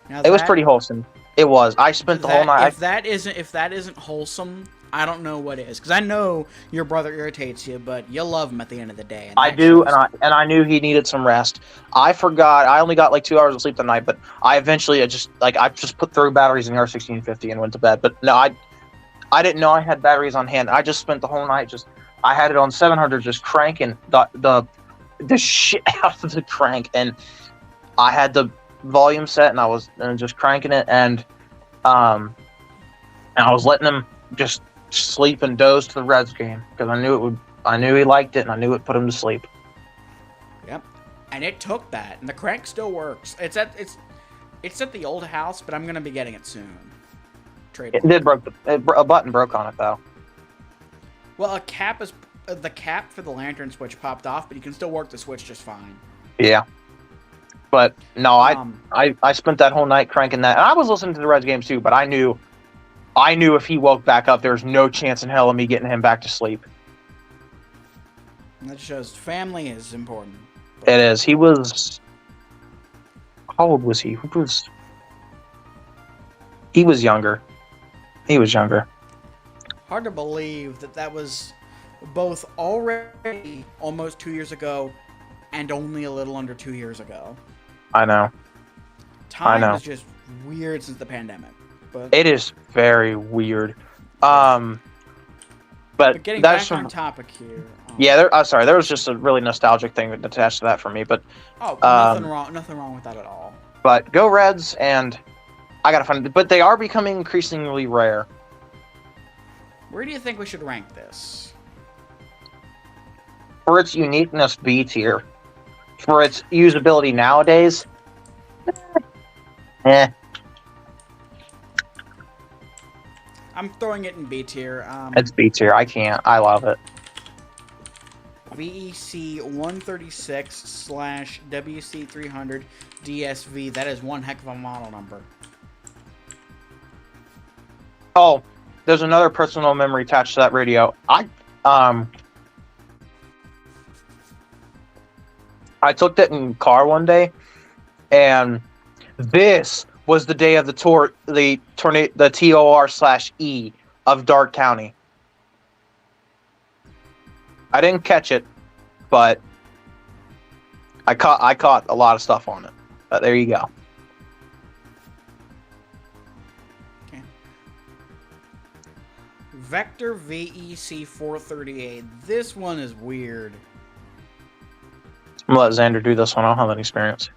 It was pretty wholesome. It was. I spent the whole night. If that isn't wholesome, I don't know what is. Because I know your brother irritates you, but you love him at the end of the day. I do, and I knew he needed some rest. I forgot. I only got like 2 hours of sleep tonight, but I just put through batteries in the R1650 and went to bed. But no, I didn't know I had batteries on hand. I just spent the whole night I had it on 700, just cranking the shit out of the crank, and I had the volume set, and I was just cranking it, and I was letting him just sleep and doze to the Reds game because I knew he liked it, and I knew it put him to sleep. Yep, and it took that, and the crank still works. It's at the old house, but I'm gonna be getting it soon. It did a button broke on it though. Well, the cap for the lantern switch popped off, but you can still work the switch just fine. Yeah. But no, I spent that whole night cranking that, and I was listening to the Reds games too. But I knew if he woke back up, there was no chance in hell of me getting him back to sleep. And that shows family is important. It is. He was. How old was he? He was younger. He was younger. Hard to believe that was both already almost 2 years ago, and only a little under 2 years ago. I know. Time is just weird since the pandemic. But it is very weird. But getting back on topic here. Yeah, sorry. There was just a really nostalgic thing attached to that for me. But nothing wrong with that at all. But go Reds, and I gotta find. But they are becoming increasingly rare. Where do you think we should rank this? For its uniqueness, B tier. For its usability nowadays, I'm throwing it in B tier. It's B tier. I can't. I love it. VEC 136/WC 300 DSV. That is one heck of a model number. Oh, there's another personal memory attached to that radio. I took that in car one day, and this was the day of the TOR/E of Dark County. I didn't catch it, but I caught a lot of stuff on it. But there you go. Okay. Vector VEC 438. This one is weird. I'm gonna let Xander do this one. I don't have any experience.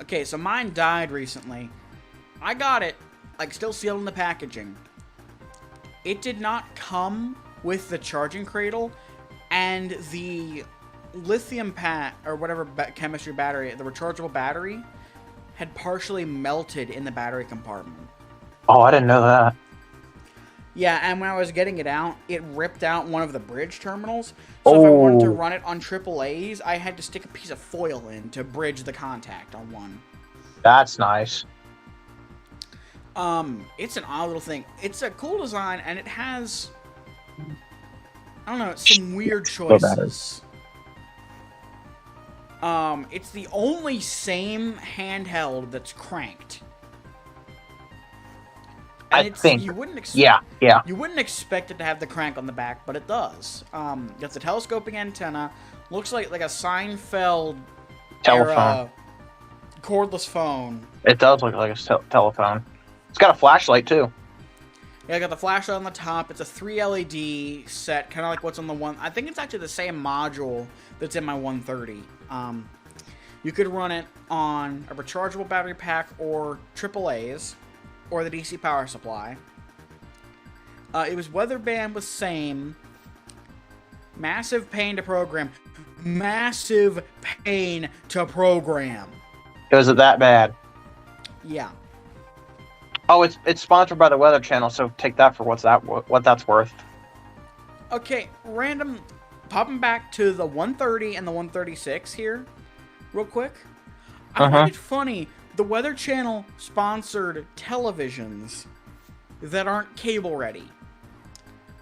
Okay, so mine died recently. I got it, still sealed in the packaging. It did not come with the charging cradle, and the lithium or whatever chemistry battery, the rechargeable battery, had partially melted in the battery compartment. Oh, I didn't know that. Yeah, and when I was getting it out, it ripped out one of the bridge terminals. So if I wanted to run it on AAAs, I had to stick a piece of foil in to bridge the contact on one. That's nice. It's an odd little thing. It's a cool design, and it has, I don't know, some weird choices. It's the only same handheld that's cranked. I think. You wouldn't Yeah. You wouldn't expect it to have the crank on the back, but it does. Got the telescoping antenna. Looks like a Seinfeld Telephone. era cordless phone. It does look like a telephone. It's got a flashlight too. Yeah, I got the flashlight on the top. It's a 3 LED set, kind of like what's on the one. I think it's actually the same module that's in my 130. You could run it on a rechargeable battery pack or AAA's or the DC power supply. It was weather band with same. Massive pain to program. Massive pain to program. Was it that bad? Yeah. Oh, it's sponsored by the Weather Channel, so take that for what that's worth. Okay, random. Popping back to the 130 and the 136 here, real quick. I find it funny. The Weather Channel sponsored televisions that aren't cable ready.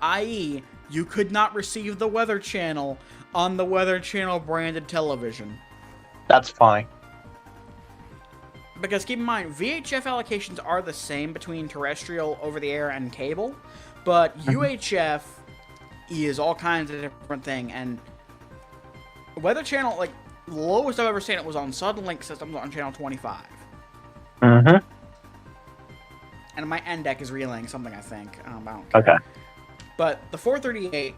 I.e., you could not receive the Weather Channel on the Weather Channel branded television. That's funny. Because keep in mind, VHF allocations are the same between terrestrial, over-the-air, and cable, but UHF is all kinds of different thing, and Weather Channel, like, the lowest I've ever seen it was on Suddenlink systems on channel 25. And my end deck is relaying something, I think. I don't care. Okay. But the 438,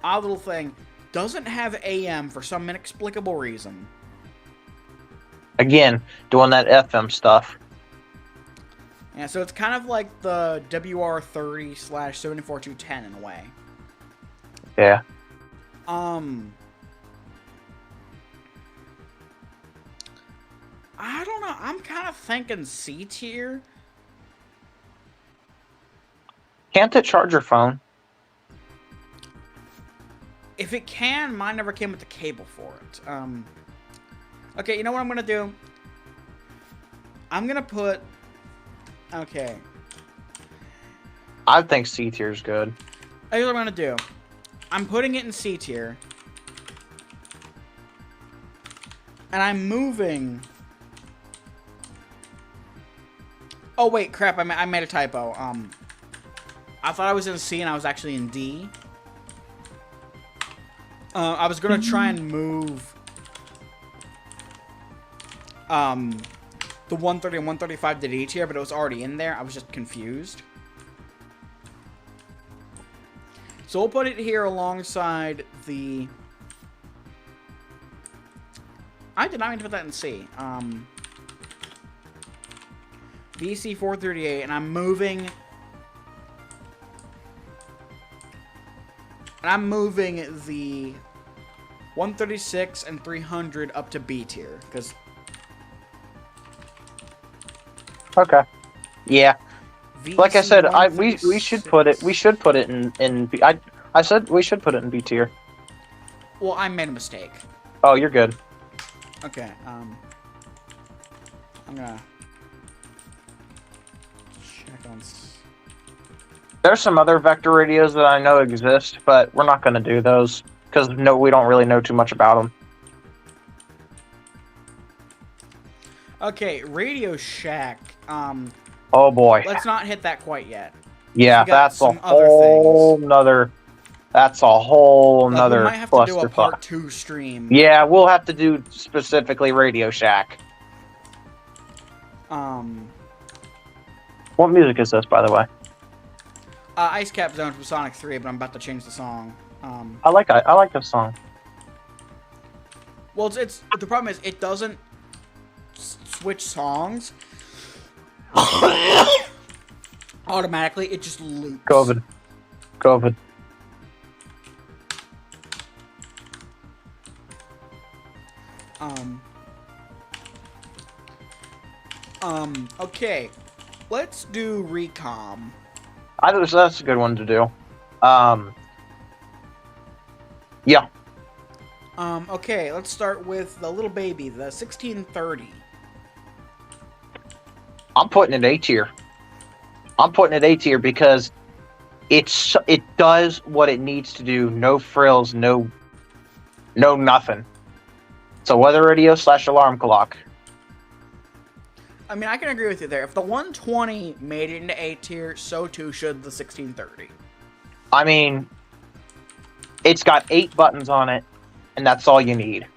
odd little thing, doesn't have AM for some inexplicable reason. Again, doing that FM stuff. Yeah, so it's kind of like the WR30/74210 in a way. Yeah. I don't know. I'm kind of thinking C tier. Can't it charge your phone? If it can, mine never came with the cable for it. Okay, you know what I'm gonna do? I'm gonna put. Okay. I think C tier is good. Here's what I'm gonna do. I'm putting it in C tier. And I'm moving. Oh wait, crap! I made a typo. I thought I was in C and I was actually in D. I was gonna try and move the 130 and 135 to D tier, but it was already in there. I was just confused. So we'll put it here alongside the. I did not mean to put that in C. VC 438, and I'm moving. And I'm moving the 136 and 300 up to B tier, because. Okay. Yeah. VC Like I said, we should put it in B. I said we should put it in B tier. Well, I made a mistake. Oh, you're good. Okay. I'm gonna check on. There's some other vector radios that I know exist, but we're not going to do those because we don't really know too much about them. Okay, Radio Shack. Oh boy. Let's not hit that quite yet. Yeah, that's a whole nother. That's a whole nother. We might have to do a part 2 stream. Yeah, we'll have to do specifically Radio Shack. What music is this, by the way? Ice Cap Zone from Sonic 3, but I'm about to change the song. I like this song. Well, it's the problem is it doesn't switch songs automatically. It just loops. COVID. Okay, let's do Reecom. That's a good one to do. Yeah. Okay, let's start with the little baby, the 1630. I'm putting it A tier. Because it does what it needs to do. No frills, no nothing. It's a weather radio / alarm clock. I I mean, I can agree with you there. If the 120 made it into A tier, so too should the 1630. I mean, it's got 8 buttons on it, and that's all you need.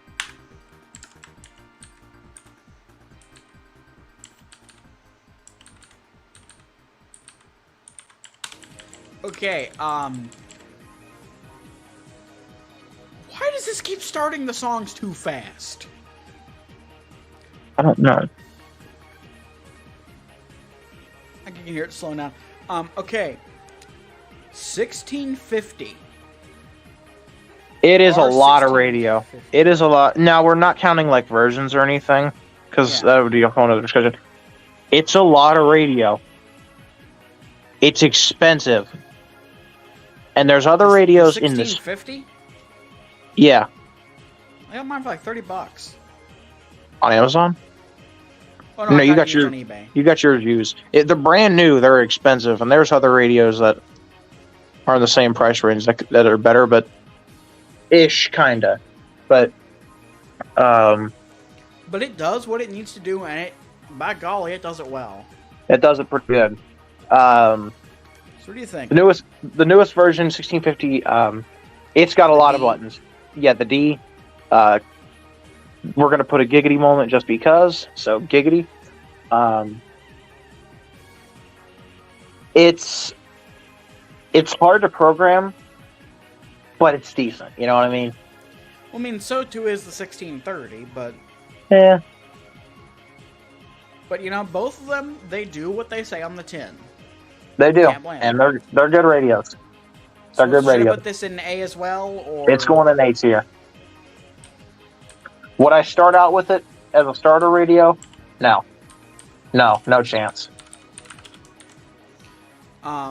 Okay, why does this keep starting the songs too fast? I don't know. I can hear it slowing down. Okay. 1650. It is a lot of 1650. radio. It is a lot. Now, we're not counting, like, versions or anything, because that would be a whole other discussion. It's a lot of radio. It's expensive. And there's other radios in this. 1650? Yeah. I got mine for like $30. On Amazon? Oh, No, you got your your on eBay. You got yours used. They're brand new. They're expensive, and there's other radios that are in the same price range that are better, but ish kinda. But But it does what it needs to do, and it, by golly, it does it well. it does it pretty good. So what do you think? The newest version, 1650. It's got a lot of buttons. Yeah, the D. We're gonna put a giggity moment just because. So giggity. It's hard to program, but it's decent. You know what I mean? Well, I mean, so too is the 1630, but Yeah. But you know, both of them, they do what they say on the tin. They do, Can't blame and them. they're good radios. They're good Should I radios. put this in A as well, or It's going in A tier. Would I start out with it as a starter radio? No, no chance.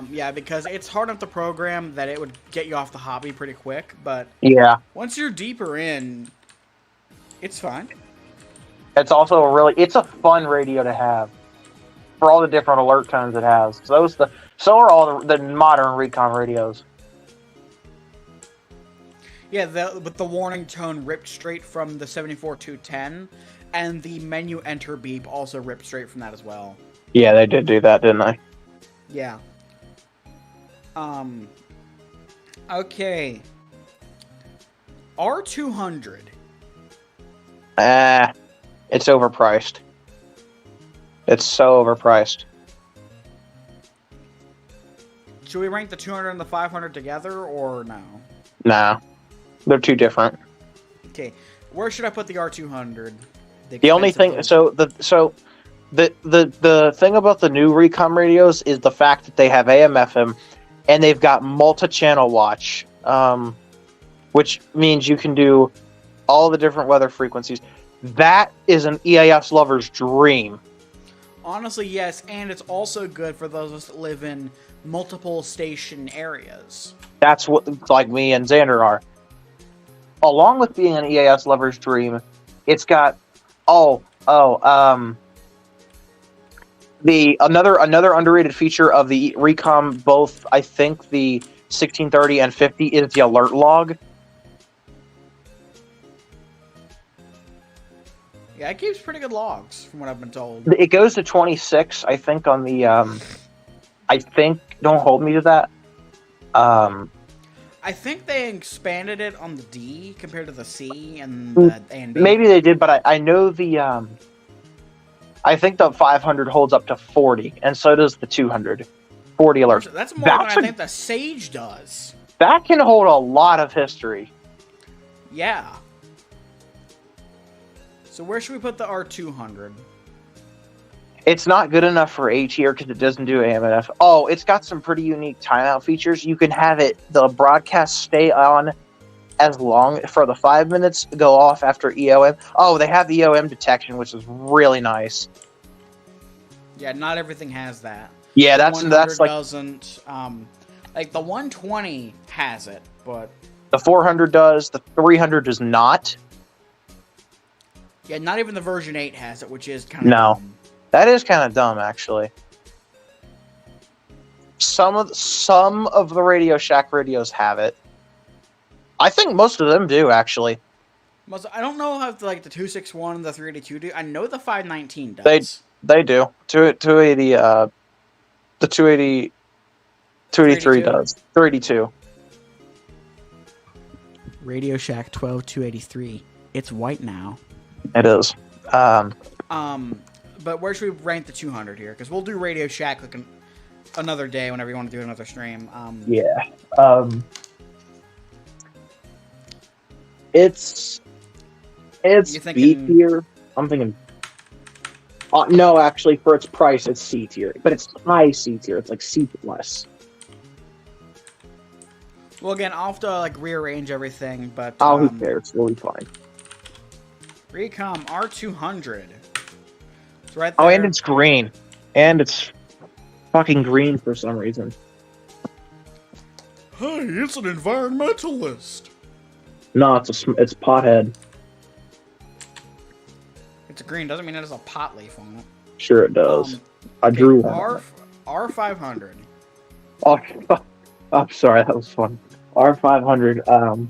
Yeah, because it's hard enough to program that it would get you off the hobby pretty quick. But Yeah, once you're deeper in, it's fine. it's also it's a fun radio to have for all the different alert tones it has. So are all the modern Reecom radios. Yeah, with the warning tone ripped straight from the 74210, and the menu enter beep also ripped straight from that as well. Yeah, they did do that, didn't they? Yeah. Okay. R200. It's overpriced. It's so overpriced. Should we rank the 200 and the 500 together, or no? Nah, they're too different. Okay, where should I put the R200? The only thing, the thing about the new Reecom radios is the fact that they have AM/FM, and they've got multi-channel watch, which means you can do all the different weather frequencies. That is an EAS lover's dream. Honestly, yes, and it's also good for those of us that live in multiple station areas. That's what, like me and Xander are. Along with being an EAS lover's dream, it's got another underrated feature of the Reecom, both I think the 1630 and 50, is the alert log. Yeah, it keeps pretty good logs, from what I've been told. It goes to 26, I think, on the I think, don't hold me to that. I think they expanded it on the D compared to the C and the A and B. Maybe they did, but I know the I think the 500 holds up to 40, and so does the 200. 40 alerts. That's more than I think the Sage does. That can hold a lot of history. Yeah. So where should we put the R200? It's not good enough for A tier because it doesn't do AM/FM. Oh, it's got some pretty unique timeout features. You can have the broadcast stay on as long for the 5 minutes, go off after EOM. Oh, they have the EOM detection, which is really nice. Yeah, not everything has that. Yeah, that's like doesn't. Like the 120 has it, but the 400 does. The 300 does not. Yeah, not even the version 8 has it, which is kind of dumb. That is kind of dumb, actually. Some of the Radio Shack radios have it. I think most of them do, actually. I don't know how the 261 and the 382 do. I know the 519 does. They do. 280. The 280. 283 does. 382. Radio Shack 12283. It's white now. It is. But where should we rank the 200 here? Because we'll do Radio Shack like another day whenever you want to do another stream. Yeah. It's B tier. I'm thinking. No, actually, for its price, it's C tier, but it's high C tier. It's like C plus. Well, again, I'll have to like rearrange everything, but who cares? We'll be fine. Reecom R200. It's right there. Oh, and it's green, and it's fucking green for some reason. Hey, it's an environmentalist. No, it's pothead. It's green. Doesn't mean it has a pot leaf on it. Sure, it does. I drew one. R500. Oh, I'm sorry, that was fun. R500.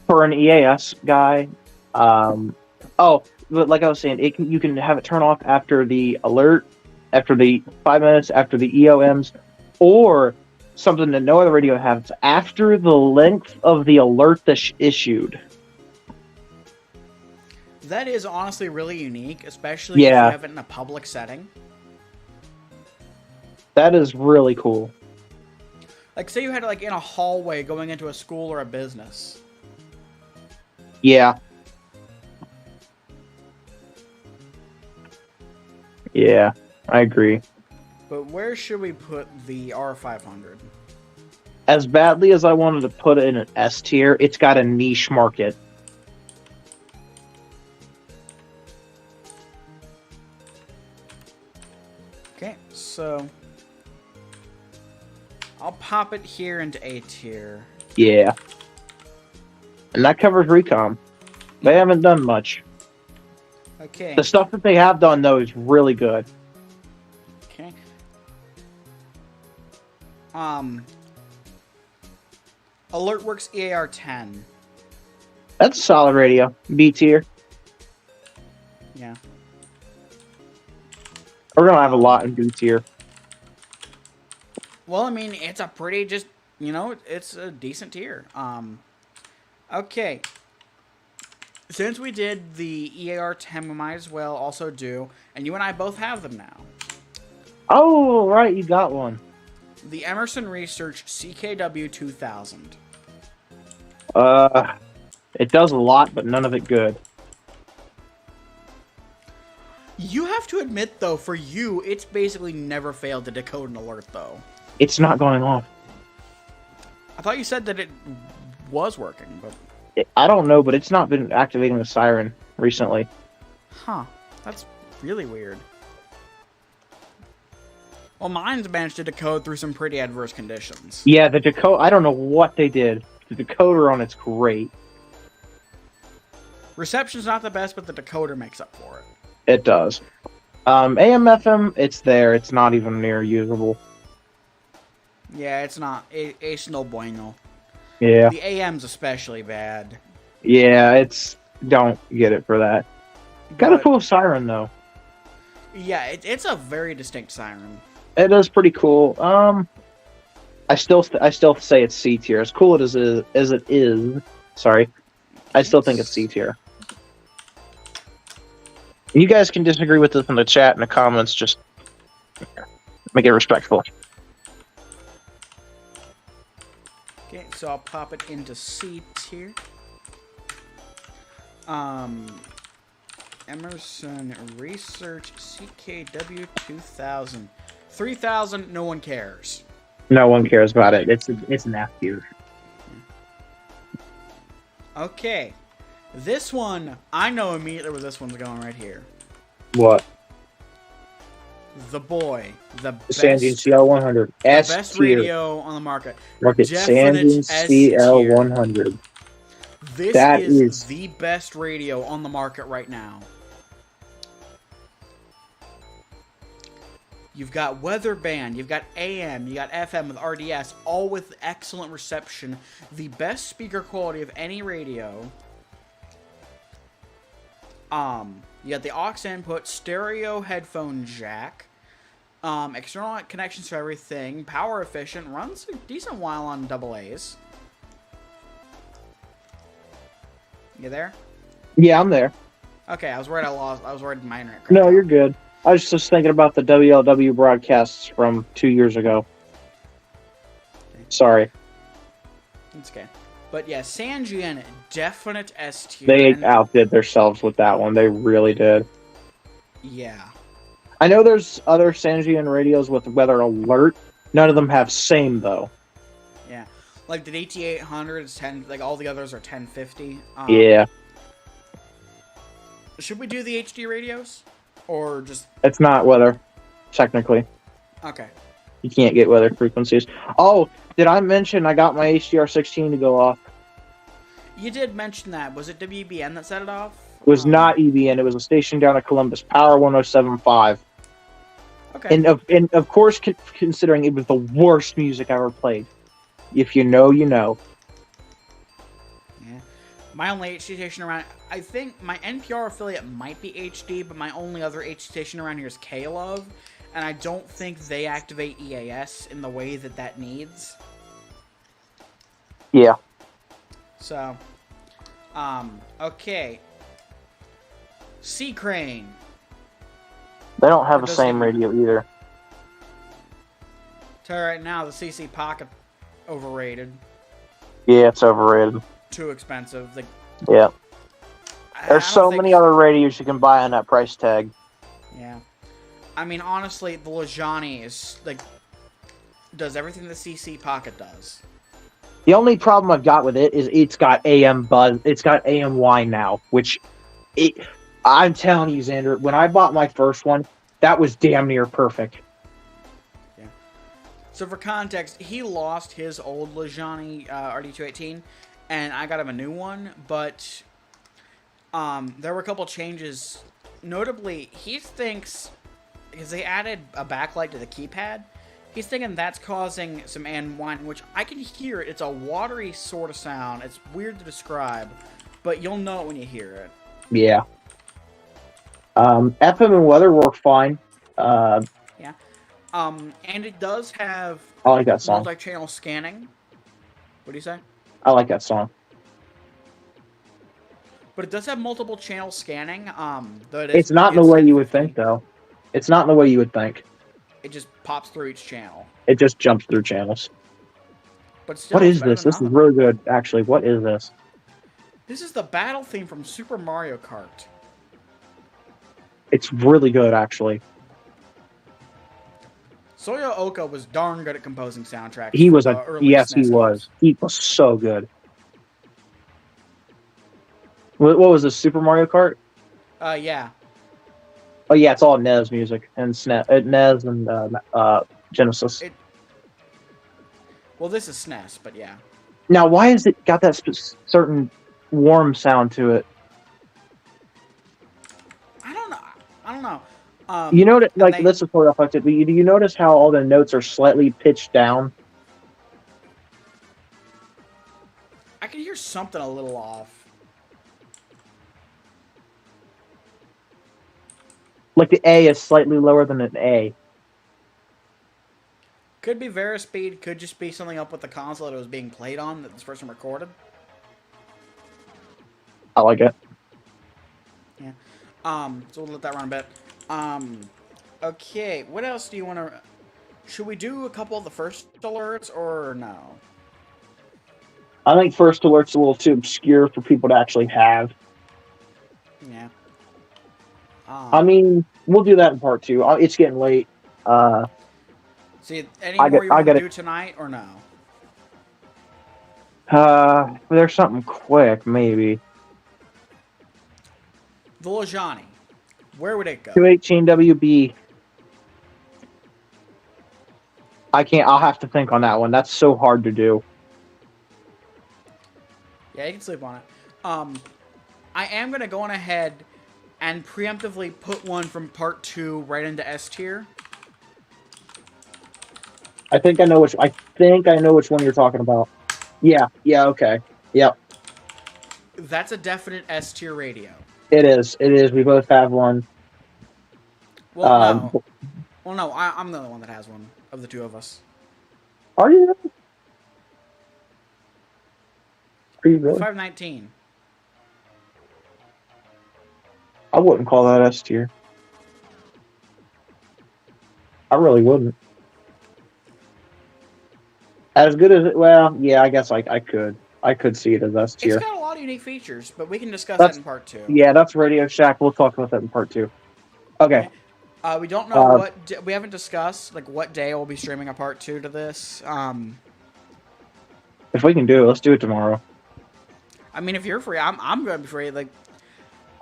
For an EAS guy, like I was saying, you can have it turn off after the alert, after the 5 minutes, after the EOMs, or something that no other radio has after the length of the alert that's issued. That is honestly really unique, especially if you have it in a public setting. That is really cool. Like, say you had it like in a hallway going into a school or a business. Yeah. Yeah, I agree. But where should we put the R500? As badly as I wanted to put it in an S tier, it's got a niche market. Okay, so I'll pop it here into A tier. Yeah. And that covers Reecom. They haven't done much. Okay. The stuff that they have done, though, is really good. Okay. AlertWorks EAR 10. That's a solid radio. B tier. Yeah. We're gonna have a lot in B tier. Well, I mean, it's a pretty it's a decent tier. Okay. Since we did the EAR 10, we might as well also do, and you and I both have them now. Oh, right, you got one. The Emerson Research CKW 2000. It does a lot, but none of it good. You have to admit, though, for you, it's basically never failed to decode an alert, though. It's not going off. I thought you said that it was working, but... I don't know, but it's not been activating the siren recently. Huh. That's really weird. Well, mine's managed to decode through some pretty adverse conditions. Yeah, the decoder... I don't know what they did. The decoder on it's great. Reception's not the best, but the decoder makes up for it. It does. AM, FM, it's there. It's not even near usable. Yeah, it's not. It's no bueno. Yeah. The AM's especially bad. Yeah, it's... Don't get it for that. Got a cool siren, though. Yeah, it's a very distinct siren. It is pretty cool. I still say it's C tier. As cool as it is, sorry, I still think it's C tier. You guys can disagree with this in the chat and the comments. Just make it respectful. Okay, so I'll pop it into C tier. Emerson Research CKW 2000. 3000, no one cares. No one cares about it. It's an F tier. Okay. This one, I know immediately where this one's going right here. What? The boy. The best, Sangean CL100. S tier. Best radio on the market. Sangean CL100. This is the best radio on the market right now. You've got weather band, you've got AM, you got FM with RDS, all with excellent reception. The best speaker quality of any radio. You got the aux input, stereo headphone jack, external connections for everything, power efficient, runs a decent while on AA's. You there? Yeah, I'm there. Okay, I was worried my internet cracked No, out. you're good. I was just thinking about the WLW broadcasts from 2 years ago. Sorry. It's okay. But yeah, Sangean, definite S tier. They outdid themselves with that one. They really did. Yeah. I know there's other Sangean radios with weather alert. None of them have same, though. Yeah. Like the DT800 is 10, like all the others are 1050. Yeah. Should we do the HD radios? Or just... It's not weather, technically. Okay. You can't get weather frequencies. Oh, did I mention I got my HDR16 to go off? You did mention that. Was it WBN that set it off? It was not EBN. It was a station down at Columbus, Power 107.5. Okay. And of course, considering it was the worst music I ever played. If you know, you know. Yeah. My only HD station around... I think my NPR affiliate might be HD, but my only other HD station around here is K-Love. And I don't think they activate EAS in the way that needs. Yeah. So, okay. Sea Crane. They don't have the same radio either. Tell you right now, the CC Pocket overrated. Yeah, it's overrated. Too expensive. Yeah. There's so many other radios you can buy on that price tag. Yeah. I mean, honestly, the Lajani is, like, does everything the CC Pocket does. The only problem I've got with it is it's got AM buzz. It's got AMY now, which I'm telling you, Xander, when I bought my first one, that was damn near perfect. Yeah. So for context, he lost his old Lajani RD218, and I got him a new one, but there were a couple changes. Notably, he thinks, because they added a backlight to the keypad, he's thinking that's causing some whine, which I can hear it. It's a watery sort of sound. It's weird to describe, but you'll know it when you hear it. Yeah. FM and weather work fine. Yeah. And it does have I like that song. multi-channel scanning. What do you say? I like that song. But it does have multiple channel scanning. It's not in the way you would think, though. It's not in the way you would think. It just pops through each channel. It just jumps through channels. But still, what is this? This is really good, actually. What is this? This is the battle theme from Super Mario Kart. It's really good, actually. Soya Oka was darn good at composing soundtracks. He was yes, he was. He was so good. What was this, Super Mario Kart? Yeah. Oh yeah, it's all NES music and NES and Genesis. Well, this is SNES, but yeah. Now, why has it got that certain warm sound to it? I don't know. You know, like this is totally off topic, but do you notice how all the notes are slightly pitched down? I can hear something a little off. Like the A is slightly lower than an A. Could be Verispeed, could just be something up with the console that it was being played on that this person recorded. I like it. Yeah. So we'll let that run a bit. Okay, what else do you want to... Should we do a couple of the first alerts, or no? I think first alert's a little too obscure for people to actually have. Yeah. I mean, we'll do that in part 2. It's getting late. See, any more you want to do tonight, or no? There's something quick, maybe. The Lajani. Where would it go? 218 WB. I'll have to think on that one. That's so hard to do. Yeah, you can sleep on it. I am going to go on ahead and preemptively put one from part 2 right into S tier. I think I know which one you're talking about. Yeah, okay. Yep. That's a definite S tier radio. It is. It is. We both have one. Well, no. Well, no. I'm the only one that has one of the two of us. Are you? Are you really? 519. I wouldn't call that S tier. I really wouldn't. As good as it. Well, yeah, I guess I could. I could see it as S tier. It's got a lot of unique features, but we can discuss that in part 2. Yeah, that's Radio Shack. We'll talk about that in part 2. Okay. We don't know we haven't discussed like what day we'll be streaming a part 2 to this. If we can do it, let's do it tomorrow. I mean, if you're free, I'm gonna be free. Like,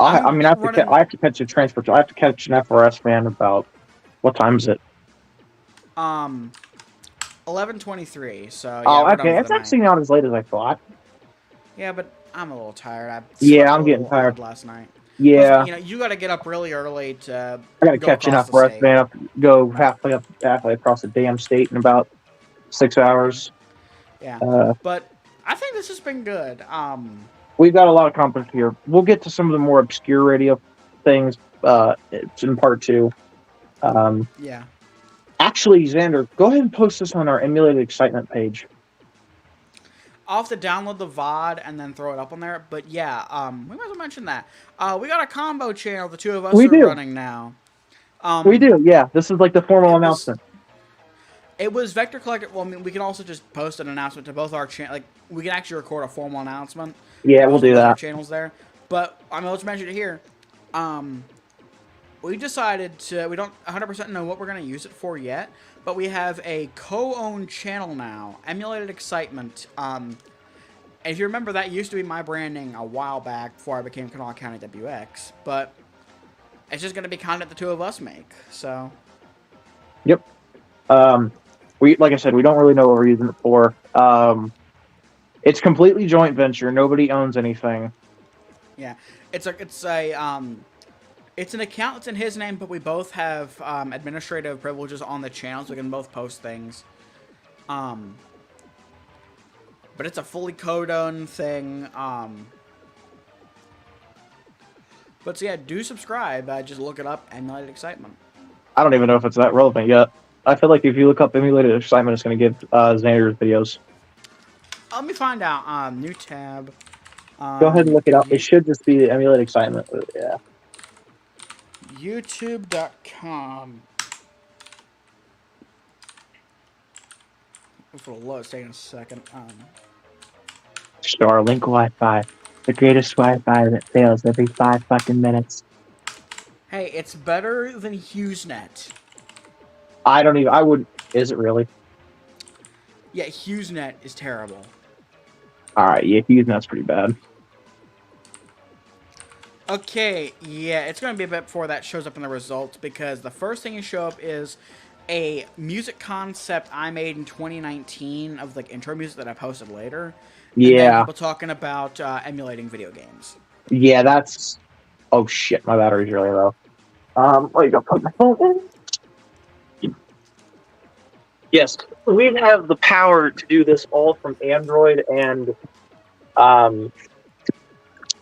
I have to catch a transport. I have to catch an FRS van about what time is it? 11:23. So yeah, oh, okay. It's actually not as late as I thought. Yeah, but I'm a little tired. I'm getting tired last night. Yeah. Plus, you got to get up really early to. I got to catch an FRS van up, go halfway across the damn state in about 6 hours. Yeah, but I think this has been good. We've got a lot of content here. We'll get to some of the more obscure radio things in part 2. Yeah. Actually, Xander, go ahead and post this on our Emulated Excitement page. I'll have to download the VOD and then throw it up on there. But yeah, we might as well mention that. We got a combo channel the two of us are running now. We do, yeah. This is like the formal announcement. It was Vector Collector. Well, I mean, we can also just post an announcement to both our channels. Like, we can actually record a formal announcement. Yeah, we'll do that. Channels there. But, I mean, let's mention it here. We decided to, we don't 100% know what we're going to use it for yet, but we have a co-owned channel now, Emulated Excitement. And if you remember, that used to be my branding a while back before I became KanawhaCountyWX, but it's just going to be content the two of us make, so. Yep. Like I said, we don't really know what we're using it for. It's completely joint venture. Nobody owns anything. Yeah. It's an account that's in his name, but we both have administrative privileges on the channel, so we can both post things. But it's a fully code-owned thing. But so yeah, do subscribe. Just look it up, Emulated Excitement. I don't even know if it's that relevant yet. I feel like if you look up Emulated Excitement, it's going to give Xander's videos. Let me find out. New tab. Go ahead and look it up. It should just be the Emulated Excitement. Yeah. YouTube.com. It's a little low. It's taking a second. Starlink Wi-Fi. The greatest Wi-Fi that fails every 5 fucking minutes. Hey, it's better than HughesNet. I wouldn't. Is it really? Yeah, HughesNet is terrible. Alright, yeah, HughesNet's pretty bad. Okay, yeah, it's going to be a bit before that shows up in the results, because the first thing to show up is a music concept I made in 2019 of, like, intro music that I posted later. Yeah. And then people talking about emulating video games. Yeah, that's... Oh, shit, my battery's really low. Wait, you go put my phone in? Yes, we have the power to do this all from Android and...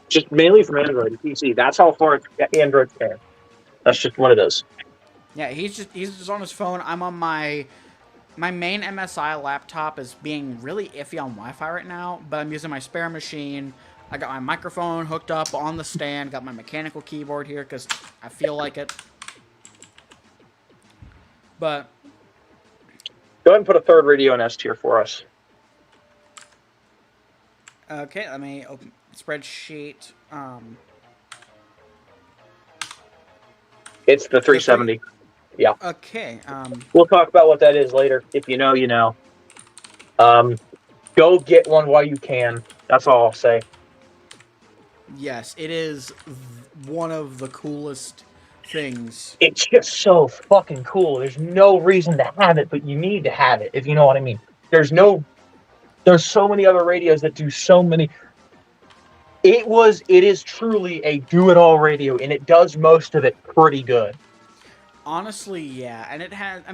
just mainly from Android and PC. That's how far Android can. That's just what it is. Yeah, he's just on his phone. I'm on my main MSI laptop is being really iffy on Wi-Fi right now, but I'm using my spare machine. I got my microphone hooked up on the stand. Got my mechanical keyboard here because I feel like it. But go ahead and put a third radio in S tier for us. Okay, let me open spreadsheet. It's the 370. Yeah. Okay. We'll talk about what that is later. If you know, you know. Go get one while you can. That's all I'll say. Yes, it is one of the coolest things. It's just so fucking cool. There's no reason to have it, but you need to have it, if you know what I mean. There's so many other radios that do so many. It is truly a do-it-all radio, and it does most of it pretty good. Honestly, yeah. And it has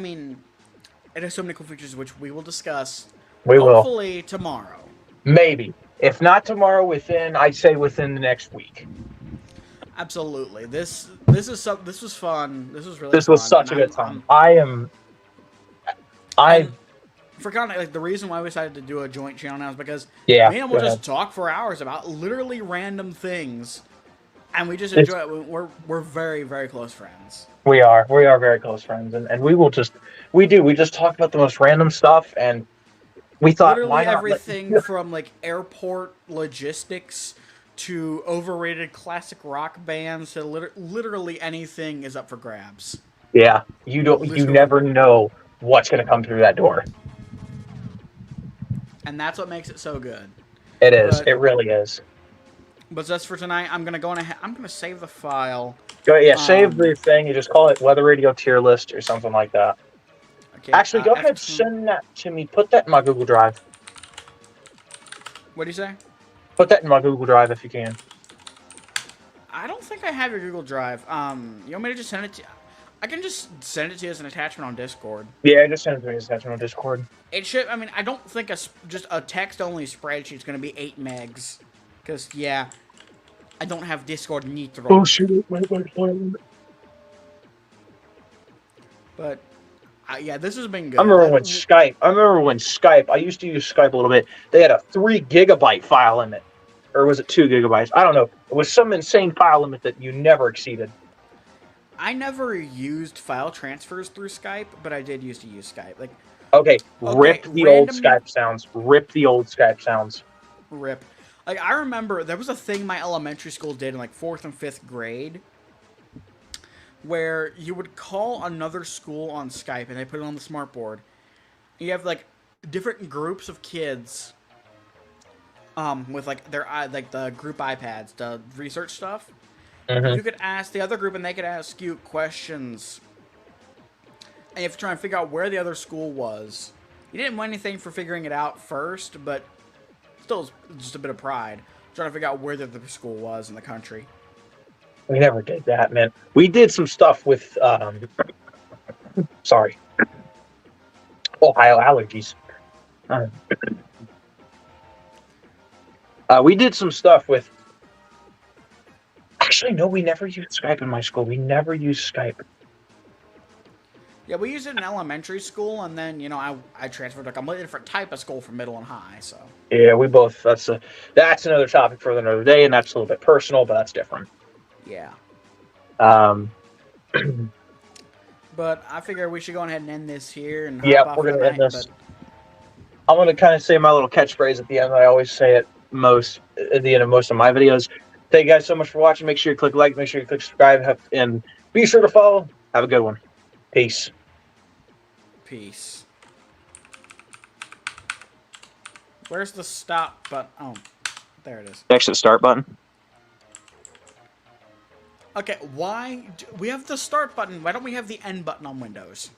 so many cool features, which we will discuss. Hopefully tomorrow. Maybe. If not tomorrow, I'd say within the next week. Absolutely. This was fun. This was really This was fun. such a And good time. I and for kind of like the reason why we decided to do a joint channel now is because yeah. me and him Go will ahead. just talk for hours about literally random things, and we just It's, enjoy it. We're very, very close friends. we are very close friends, and we just talk about the most random stuff, and we thought, why Literally not everything from like airport logistics to overrated classic rock bands to literally anything is up for grabs. yeah, you Literally. never know what's gonna come through that door. And that's what makes it so good. It is. But It really is. just for tonight, I'm gonna save the file. Go save Um, the thing. You just call it Weather Radio tier list or something like that. okay. Actually, go ahead, F2. send that to me. Put that in my Google Drive. What do you say? Put that in my Google Drive if you can. I don't think I have your Google Drive. You want me to just send it to you? I can just send it to you as an attachment on Discord. Yeah, just send it to me as an attachment on Discord. It should. I mean, I don't think just a text-only spreadsheet is going to be 8 megs. Because, yeah, I don't have Discord Nitro. Oh, shoot. Wait. But, yeah, this has been good. I remember when Skype, I used to use Skype a little bit. They had a 3 gigabyte file limit. Or was it 2 gigabytes? I don't know. It was some insane file limit that you never exceeded. I never used file transfers through Skype, but I did used to use Skype. Like, Okay, rip the old Skype sounds. Rip the old Skype sounds. Rip. Like, I remember there was a thing my elementary school did in, like, 4th and 5th grade where you would call another school on Skype and they put it on the smart board. You have, like, different groups of kids with, like, their the group iPads to research stuff. Mm-hmm. You could ask the other group and they could ask you questions. And you have to try and figure out where the other school was. You didn't win anything for figuring it out first, but still just a bit of pride. Trying to figure out where the other school was in the country. We never did that, man. We did some stuff with, sorry. Ohio allergies. We did some stuff with, actually, no, we never used Skype in my school. We never used Skype. Yeah, we used it in elementary school, and then, you know, I transferred to a completely different type of school for middle and high, so. Yeah, we both, that's another topic for another day, and that's a little bit personal, but that's different. Yeah. But But I figure we should go ahead and end this here. And yeah, hop we're off going to end this. but I'm going to kind of say my little catchphrase at the end. I always say it at the end of most of my videos. Thank you guys so much for watching. Make sure you click like, make sure you click subscribe, and be sure to follow. Have a good one. Peace. Peace. Where's the stop button? Oh, there it is. Next to the start button. Okay, we have the start button. Why don't we have the end button on Windows?